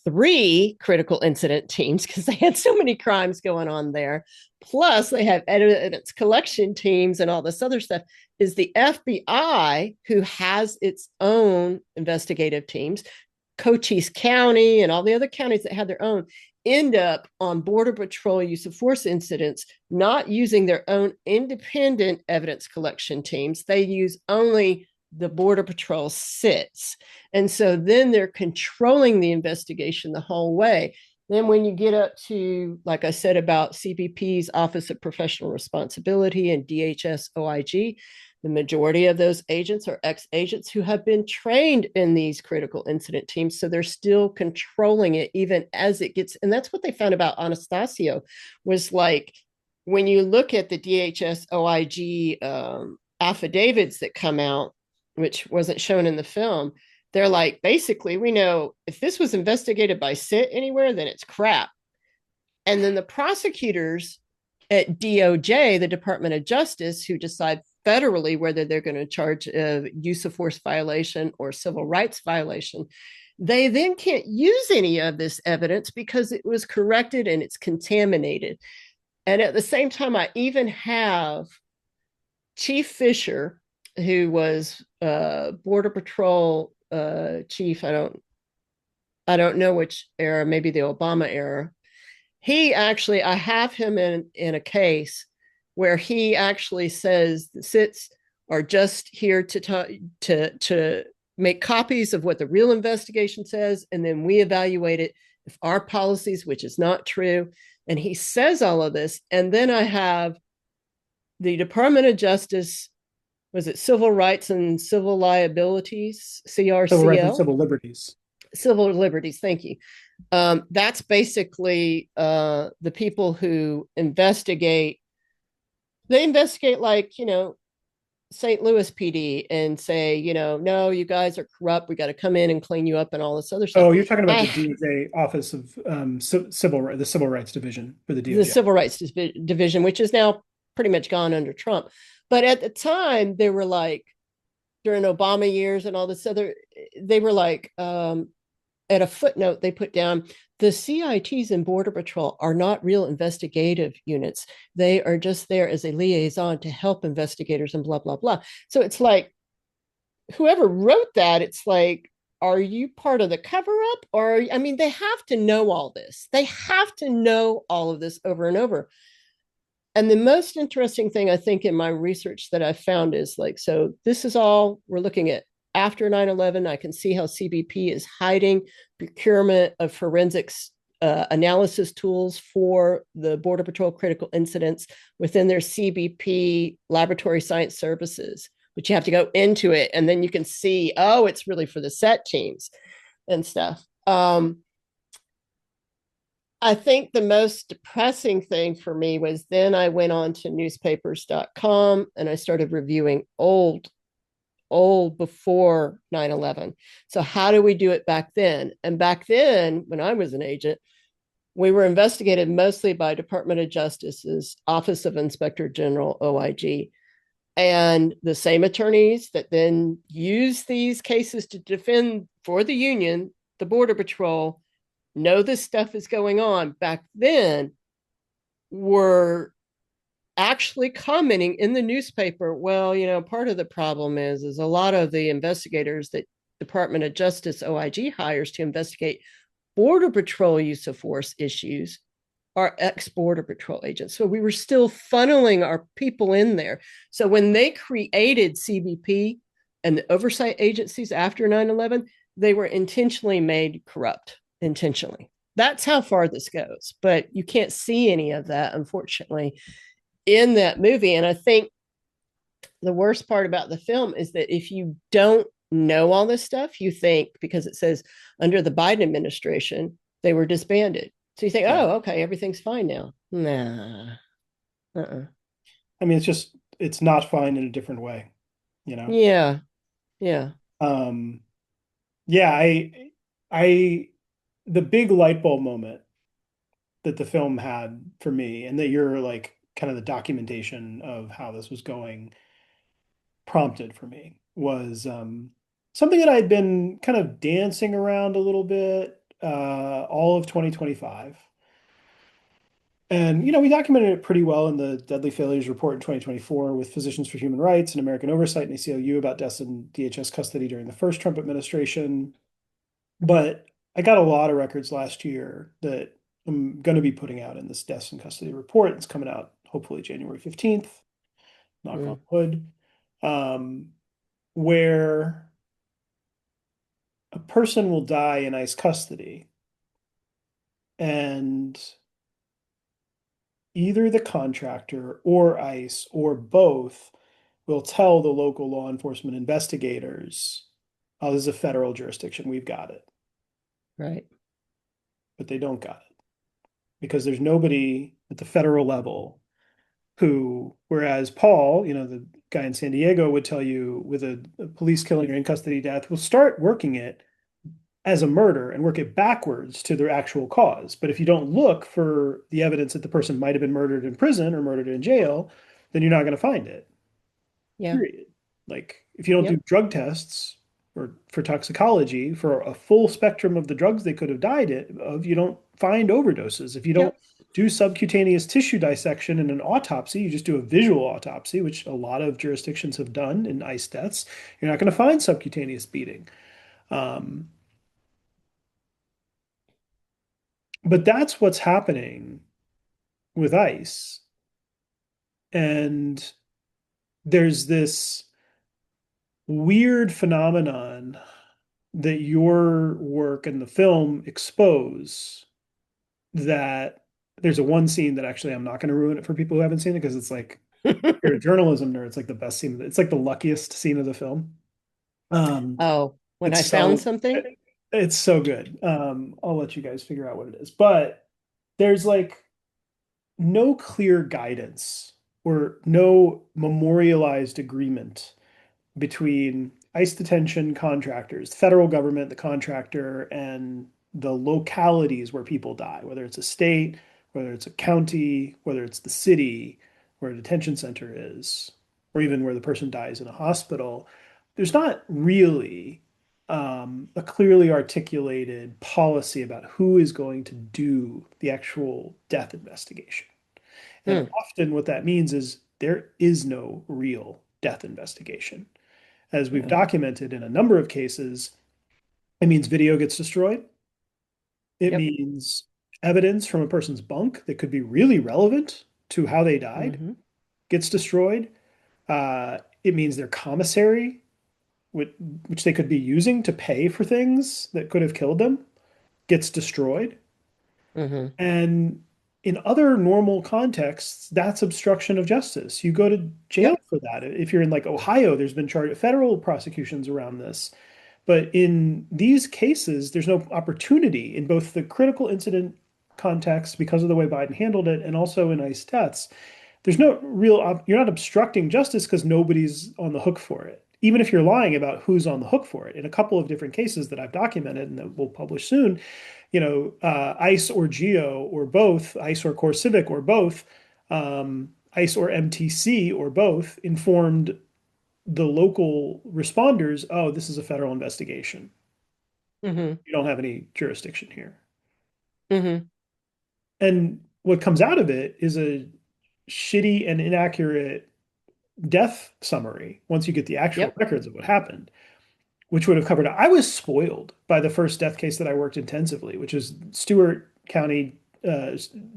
3 critical incident teams because they had so many crimes going on there. Plus, they have evidence collection teams and all this other stuff. Is the FBI, who has its own investigative teams, Cochise County and all the other counties that had their own, end up on Border Patrol use of force incidents, not using their own independent evidence collection teams. They use only the Border Patrol sits. And so then they're controlling the investigation the whole way. Then when you get up to, like I said, about CBP's Office of Professional Responsibility and DHS OIG, the majority of those agents are ex-agents who have been trained in these critical incident teams. So they're still controlling it even as it gets. And that's what they found about Anastasio, was like, when you look at the DHS OIG affidavits that come out, which wasn't shown in the film, they're like, basically, we know if this was investigated by SIT anywhere, then it's crap. And then the prosecutors at DOJ, the Department of Justice, who decide federally whether they're going to charge a use of force violation or civil rights violation, they then can't use any of this evidence because it was corrected and it's contaminated. And at the same time, I even have Chief Fisher, who was Border Patrol chief. I don't know which era, maybe the Obama era. He actually, I have him in a case where he actually says the SITs are just here to make copies of what the real investigation says, and then we evaluate it if our policies, which is not true. And he says all of this. And then I have the Department of Justice, was it Civil Rights and Civil Liabilities, Civil rights and CRCL? civil liberties. Civil Liberties, thank you. That's basically the people who investigate. They investigate, like, St. Louis PD and say, no, you guys are corrupt. We got to come in and clean you up and all this other stuff. Oh, you're talking about the DOJ Office of the Civil Rights Division for the DOJ. The Civil Rights Division, which is now pretty much gone under Trump. But at the time, they were like, during Obama years and all this other, they were like, at a footnote, they put down, the CITs in Border Patrol are not real investigative units. They are just there as a liaison to help investigators and blah, blah, blah. So it's like, whoever wrote that, it's like, are you part of the cover up? Or, I mean, they have to know all this. They have to know all of this over and over. And the most interesting thing, I think, in my research that I found is like, so this is all we're looking at after 9/11. I can see how CBP is hiding procurement of forensics analysis tools for the Border Patrol critical incidents within their CBP laboratory science services, but you have to go into it and then you can see, oh, it's really for the set teams and stuff. I think the most depressing thing for me was then I went on to newspapers.com and I started reviewing old before 9/11. So how do we do it back then? And back then, when I was an agent, we were investigated mostly by Department of Justice's Office of Inspector General, OIG, and the same attorneys that then use these cases to defend for the Union, the Border Patrol, know this stuff is going on. Back then, were actually commenting in the newspaper, well, part of the problem is a lot of the investigators that Department of Justice OIG hires to investigate Border Patrol use of force issues are ex-Border Patrol agents. So we were still funneling our people in there. So when they created CBP and the oversight agencies after 9/11, they were intentionally made corrupt, intentionally. That's how far this goes. But you can't see any of that, unfortunately, in that movie. And I think the worst part about the film is that if you don't know all this stuff, you think because it says under the Biden administration, they were disbanded. So you think, Yeah. oh, okay, everything's fine now. Nah. Uh-uh. I mean, it's not fine in a different way, you know? Yeah. Yeah. Um, yeah, I, the big light bulb moment that the film had for me, and that you're like kind of the documentation of how this was going prompted for me was something that I'd been kind of dancing around a little bit all of 2025. And, we documented it pretty well in the Deadly Failures Report in 2024 with Physicians for Human Rights and American Oversight and ACLU about deaths in DHS custody during the first Trump administration. But I got a lot of records last year that I'm going to be putting out in this deaths in custody report. It's coming out hopefully January 15th, knock on Mm. wood, um, where a person will die in ICE custody and either the contractor or ICE or both will tell the local law enforcement investigators, oh, this is a federal jurisdiction, we've got it. Right. But they don't got it because there's nobody at the federal level who, whereas Paul, the guy in San Diego would tell you with a police killing or in custody death, will start working it as a murder and work it backwards to their actual cause. But if you don't look for the evidence that the person might have been murdered in prison or murdered in jail, then you're not going to find it. Yeah. Period. Like if you don't do Yep. drug tests or for toxicology for a full spectrum of the drugs they could have died of, you don't find overdoses. If you don't Yep. do subcutaneous tissue dissection in an autopsy, you just do a visual autopsy, which a lot of jurisdictions have done in ICE deaths, you're not going to find subcutaneous beating. Um, but that's what's happening with ICE. And there's this weird phenomenon that your work and the film expose that there's a one scene that actually I'm not going to ruin it for people who haven't seen it because it's like you're a journalism nerd. It's like the best scene. It's like the luckiest scene of the film. Um, Oh, when it's I found so something? it's so good. I'll let you guys figure out what it is, but there's like no clear guidance or no memorialized agreement between ICE detention contractors, the federal government, the contractor, and the localities where people die, whether it's a state, whether it's a county, whether it's the city where a detention center is, or even where the person dies in a hospital. There's not really a clearly articulated policy about who is going to do the actual death investigation. And Hmm. often what that means is there is no real death investigation. As we've Yeah. documented in a number of cases, it means video gets destroyed. It Yep. means evidence from a person's bunk that could be really relevant to how they died Mm-hmm. gets destroyed. It means their commissary, which, which they could be using to pay for things that could have killed them, gets destroyed. Mm-hmm. And in other normal contexts, that's obstruction of justice. You go to jail Yep. for that. If you're in like Ohio, there's been federal prosecutions around this. But in these cases, there's no opportunity in both the critical incident context because of the way Biden handled it and also in ICE deaths. There's no real, you're not obstructing justice because nobody's on the hook for it. Even if you're lying about who's on the hook for it. In a couple of different cases that I've documented and that we'll publish soon, ICE or GEO or both, ICE or Core Civic or both, ICE or MTC or both informed the local responders, oh, this is a federal investigation. Mm-hmm. You don't have any jurisdiction here. Mm-hmm. And what comes out of it is a shitty and inaccurate death summary once you get the actual Yep. records of what happened, which would have covered. I was spoiled by the first death case that I worked intensively, which is Stewart County,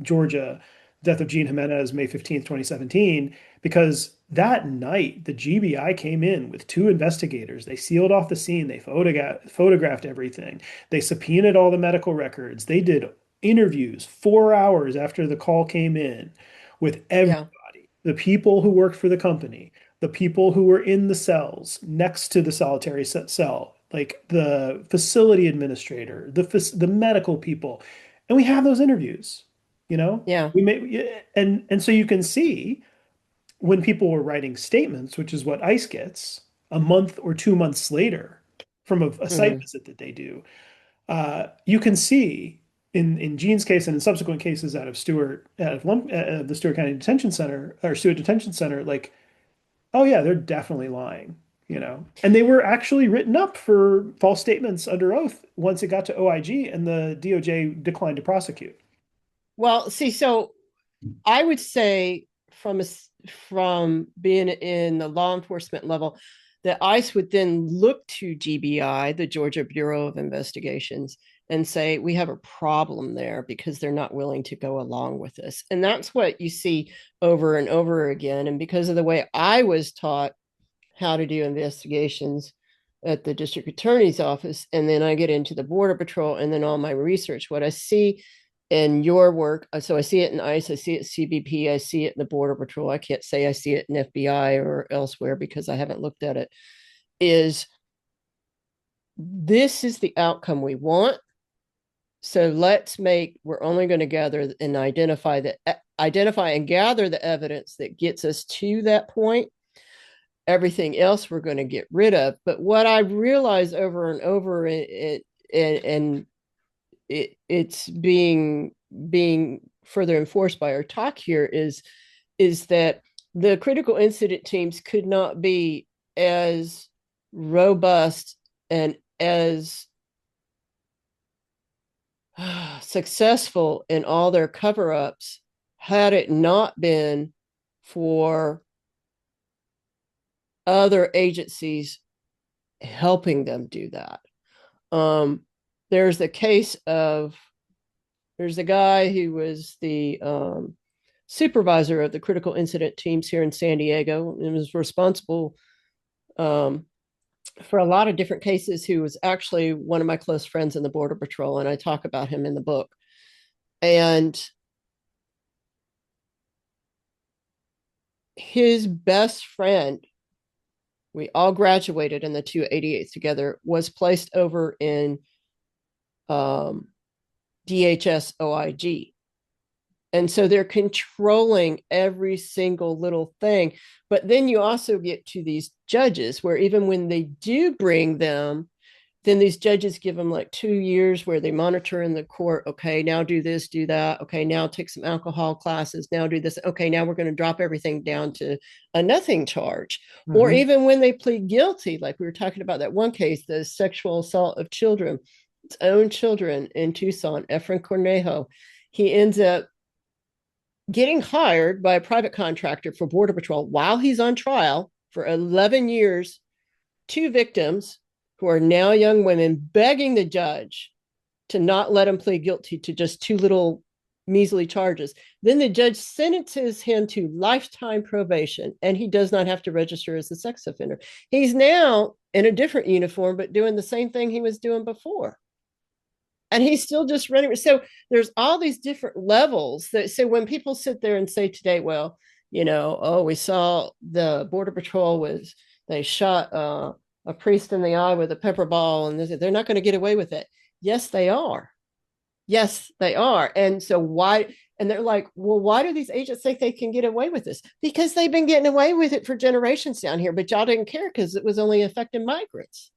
Georgia, death of Gene Jimenez, May 15th, 2017, because that night the GBI came in with two investigators. They sealed off the scene. They photographed everything. They subpoenaed all the medical records. They did interviews 4 hours after the call came in with Yeah. everybody, the people who worked for the company, the people who were in the cells next to the solitary cell, like the facility administrator, the medical people, and we have those interviews. You know, Yeah. we may and so you can see when people were writing statements, which is what ICE gets a month or 2 months later from a site Mm-hmm. visit that they do. You can see in Gene's case and in subsequent cases out of the Stewart County Detention Center or Stewart Detention Center, like, oh yeah, they're definitely lying, And they were actually written up for false statements under oath once it got to OIG and the DOJ declined to prosecute. Well, see, so I would say from being in the law enforcement level, that ICE would then look to GBI, the Georgia Bureau of Investigations, and say, we have a problem there because they're not willing to go along with this. And that's what you see over and over again. And because of the way I was taught how to do investigations at the district attorney's office, and then I get into the border patrol, and then all my research, what I see in your work, so I see it in ICE, I see it CBP, I see it in the border patrol. I can't say I see it in FBI or elsewhere because I haven't looked at it. Is this is the outcome we want? So we're only going to gather and identify and gather the evidence that gets us to that point. Everything else we're going to get rid of. But what I realize over and over, and it's being further enforced by our talk here, is that the critical incident teams could not be as robust and as successful in all their cover-ups had it not been for other agencies helping them do that. Um, there's a case of there's a guy who was the supervisor of the critical incident teams here in San Diego and was responsible um, for a lot of different cases. Who was actually one of my close friends in the Border Patrol, and I talk about him in the book. And his best friend, we all graduated in the 288s together, was placed over in um, DHS OIG. And so they're controlling every single little thing. But then you also get to these judges where even when they do bring them, then these judges give them like 2 years where they monitor in the court. Okay, now do this, do that. Okay, now take some alcohol classes. Now do this. Okay, now we're going to drop everything down to a nothing charge. Or Mhm. even when they plead guilty, like we were talking about that one case, the sexual assault of children, its own children in Tucson, Efren Cornejo. He ends up getting hired by a private contractor for Border Patrol while he's on trial for 11 years, two victims who are now young women begging the judge to not let him plead guilty to just two little measly charges. Then the judge sentences him to lifetime probation, and he does not have to register as a sex offender. He's now in a different uniform, but doing the same thing he was doing before. and he's still just running. So there's all these different levels that, so when people sit there and say today, well, oh, we saw the border patrol was, they shot a priest in the eye with a pepper ball, and they're not going to get away with it. Yes, they are. Yes, they are. And so why? And they're like, well, why do these agents think they can get away with this? Because they've been getting away with it for generations down here, but y'all didn't care because it was only affecting migrants.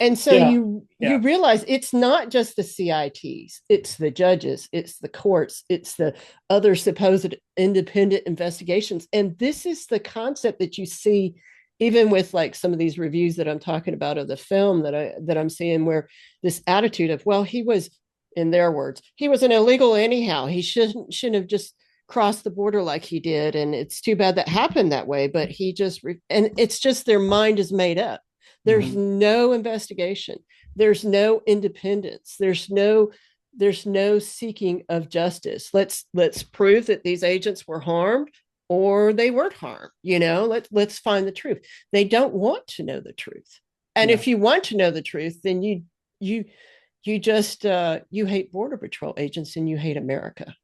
And so Yeah. you Yeah. realize it's not just the CITs, it's the judges, it's the courts, it's the other supposed independent investigations. And this is the concept that you see even with like some of these reviews that I'm talking about of the film that I'm seeing, where this attitude of, well, he was, in their words, he was an illegal anyhow. He shouldn't have just crossed the border like he did, and it's too bad that happened that way, but he just and it's just their mind is made up. There's Mhm. no investigation. There's no independence. There's no seeking of justice. Let's prove that these agents were harmed or they weren't harmed. Let's find the truth. They don't want to know the truth. And Yeah. if you want to know the truth, then you you just you hate border patrol agents and you hate America.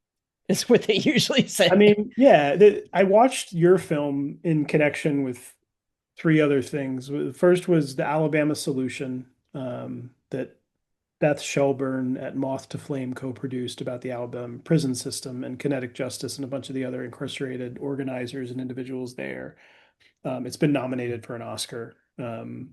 Is what they usually I say. mean, yeah, I watched your film in connection with three other things. The first was the Alabama Solution, that Beth Shelburne at Moth to Flame co-produced about the Alabama prison system and kinetic justice and a bunch of the other incarcerated organizers and individuals there. It's been nominated for an Oscar. Um,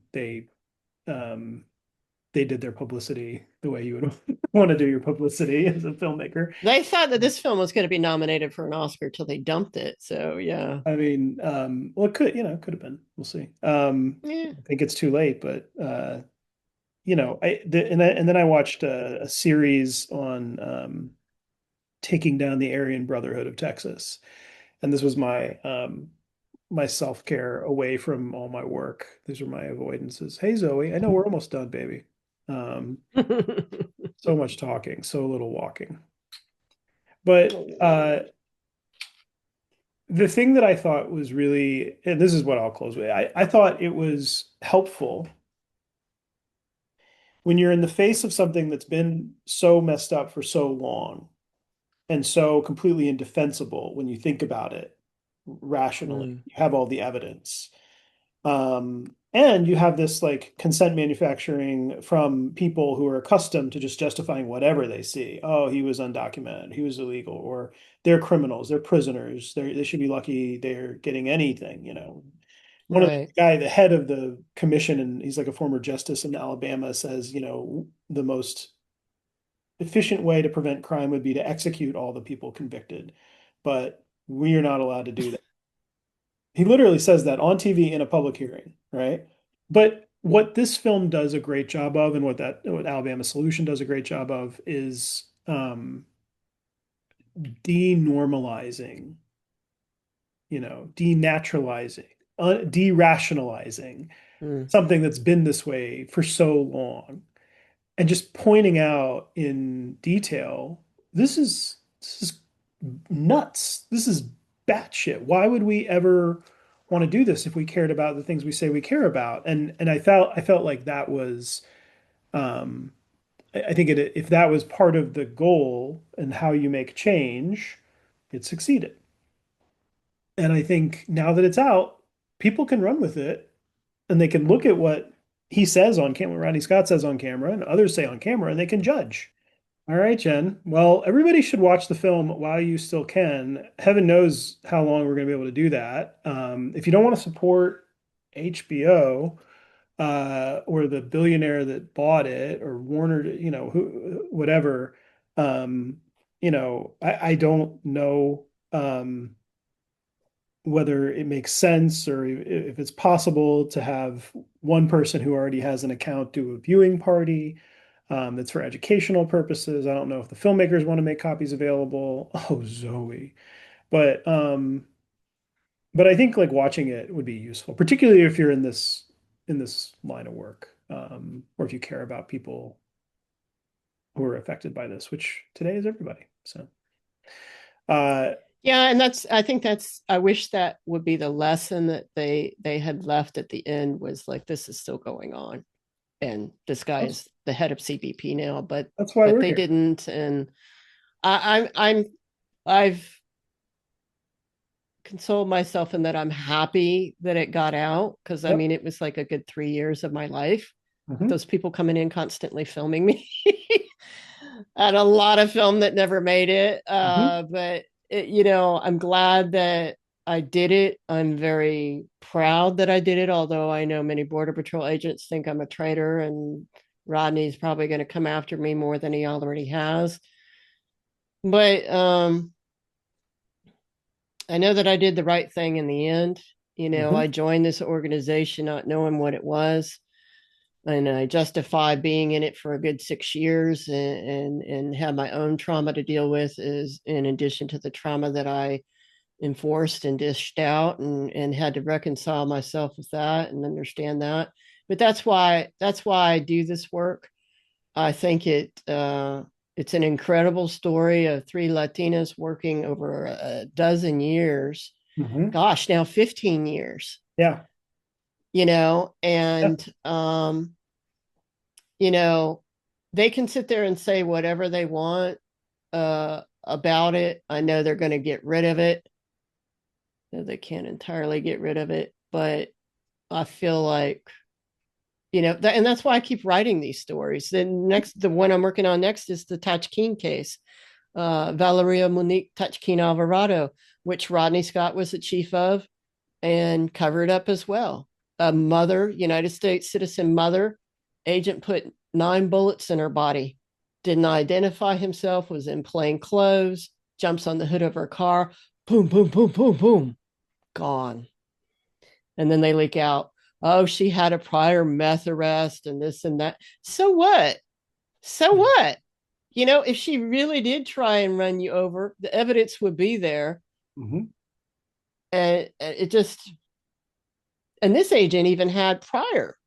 they did their publicity the way you would want to do your publicity as a filmmaker. They thought that this film was going to be nominated for an Oscar till they dumped it. So yeah. I mean, well, it could have been. We'll see. Yeah. I think it's too late, but and then I watched a series on taking down the Aryan Brotherhood of Texas, and this was my self-care away from all my work. These are my avoidances. Hey Zoe, I know we're almost done, baby. Um, so much talking, so little walking. But the thing that I thought was really, and this is what I'll close with, I thought it was helpful when you're in the face of something that's been so messed up for so long and so completely indefensible when you think about it rationally. Mm, You have all the evidence. And you have this like consent manufacturing from people who are accustomed to just justifying whatever they see. Oh, he was undocumented, he was illegal, or they're criminals, they're prisoners, they should be lucky they're getting anything. One of right. the head of the commission, and he's like a former justice in Alabama, says, the most efficient way to prevent crime would be to execute all the people convicted, but we are not allowed to do that. He literally says that on TV in a public hearing, right? But what this film does a great job of, and what Alabama Solution does a great job of, is denormalizing, denaturalizing, derationalizing Mm, something that's been this way for so long, and just pointing out in detail, this is nuts. This is batshit. Why would we ever want to do this if we cared about the things we say we care about? And I felt like that was I think if that was part of the goal and how you make change, it succeeded. And I think now that it's out, people can run with it and they can look at what he says on camera, Rodney Scott says on camera, and others say on camera, and they can judge. All right, Jen. Well, everybody should watch the film while you still can. Heaven knows how long we're going to be able to do that. If you don't want to support HBO or the billionaire that bought it or Warner, whatever, I don't know whether it makes sense or if it's possible to have one person who already has an account do a viewing party that's for educational purposes. I don't know if the filmmakers want to make copies available. Oh, Zoe. But um, but I think like watching it would be useful, particularly if you're in this line of work, or if you care about people who are affected by this, which today is everybody. So uh, yeah, and I wish that would be the lesson that they had left at the end, was like, this is still going on. and this guy That's is the head of CBP now, that's why but we're they here. didn't. And I've consoled myself in that I'm happy that it got out, because I Yep. mean it was like a good 3 years of my life with Hmm. those people coming in constantly filming me. And a lot of film that never made it. Hmm. But I'm glad that I did it. I'm very proud that I did it, although I know many Border Patrol agents think I'm a traitor, and Rodney's probably going to come after me more than he already has. But I know that I did the right thing in the end. Hmm. I joined this organization not knowing what it was, and I justified being in it for a good 6 years, and had my own trauma to deal with, is in addition to the trauma that I enforced and dished out, and had to reconcile myself with that and understand that. But that's why I do this work. I think it's an incredible story of three Latinas working over a dozen years. Hmm. Gosh, now 15 years, Yeah. Yeah. and you know, they can sit there and say whatever they want about it. I know they're going to get rid of it. No, they can't entirely get rid of it, but I feel like and that's why I keep writing these stories. The one I'm working on next is the Tachkeen case, Valeria Monique Tachkeen Alvarado, which Rodney Scott was the chief of and covered up as well. A mother, United States citizen mother, agent put 9 bullets in her body, didn't identify himself, was in plain clothes, jumps on the hood of her car, boom, boom, boom, boom, boom, gone. And then they leak out, oh, she had a prior meth arrest and this and that. So what? So what? If she really did try and run you over, the evidence would be there. Hmm. And it just, and this agent even had prior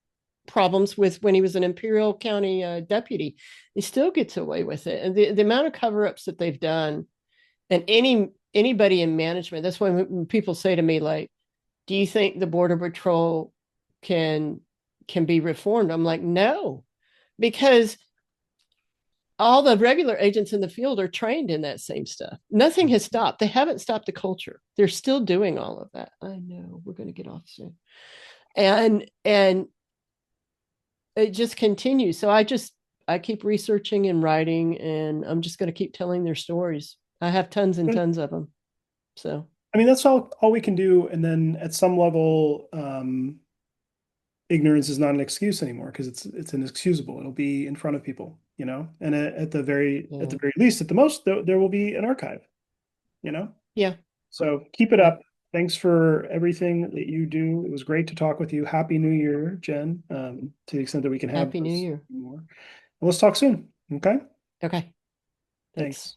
problems with when he was an Imperial County deputy. He still gets away with it. And the amount of cover-ups that they've done, and anybody in management, that's when people say to me, like, do you think the Border Patrol can can be reformed? I'm like, no, because all the regular agents in the field are trained in that same stuff. Nothing has stopped. They haven't stopped the culture. They're still doing all of that. I know we're going to get off soon. And it just continues. So I keep researching and writing, and I'm just going to keep telling their stories. I have tons and tons of them. So I mean, that's all we can do. And then at some level, ignorance is not an excuse anymore because it's inexcusable. It'll be in front of people, and at the yeah, very least, at the most, there will be an archive, you know. yeah, So keep it yeah. up. Thanks for everything that you do. It was great to talk with you. Happy New Year, Jen. To the extent that we can have Happy New those Year. more. And let's talk soon. Okay. Okay, thanks. Thanks.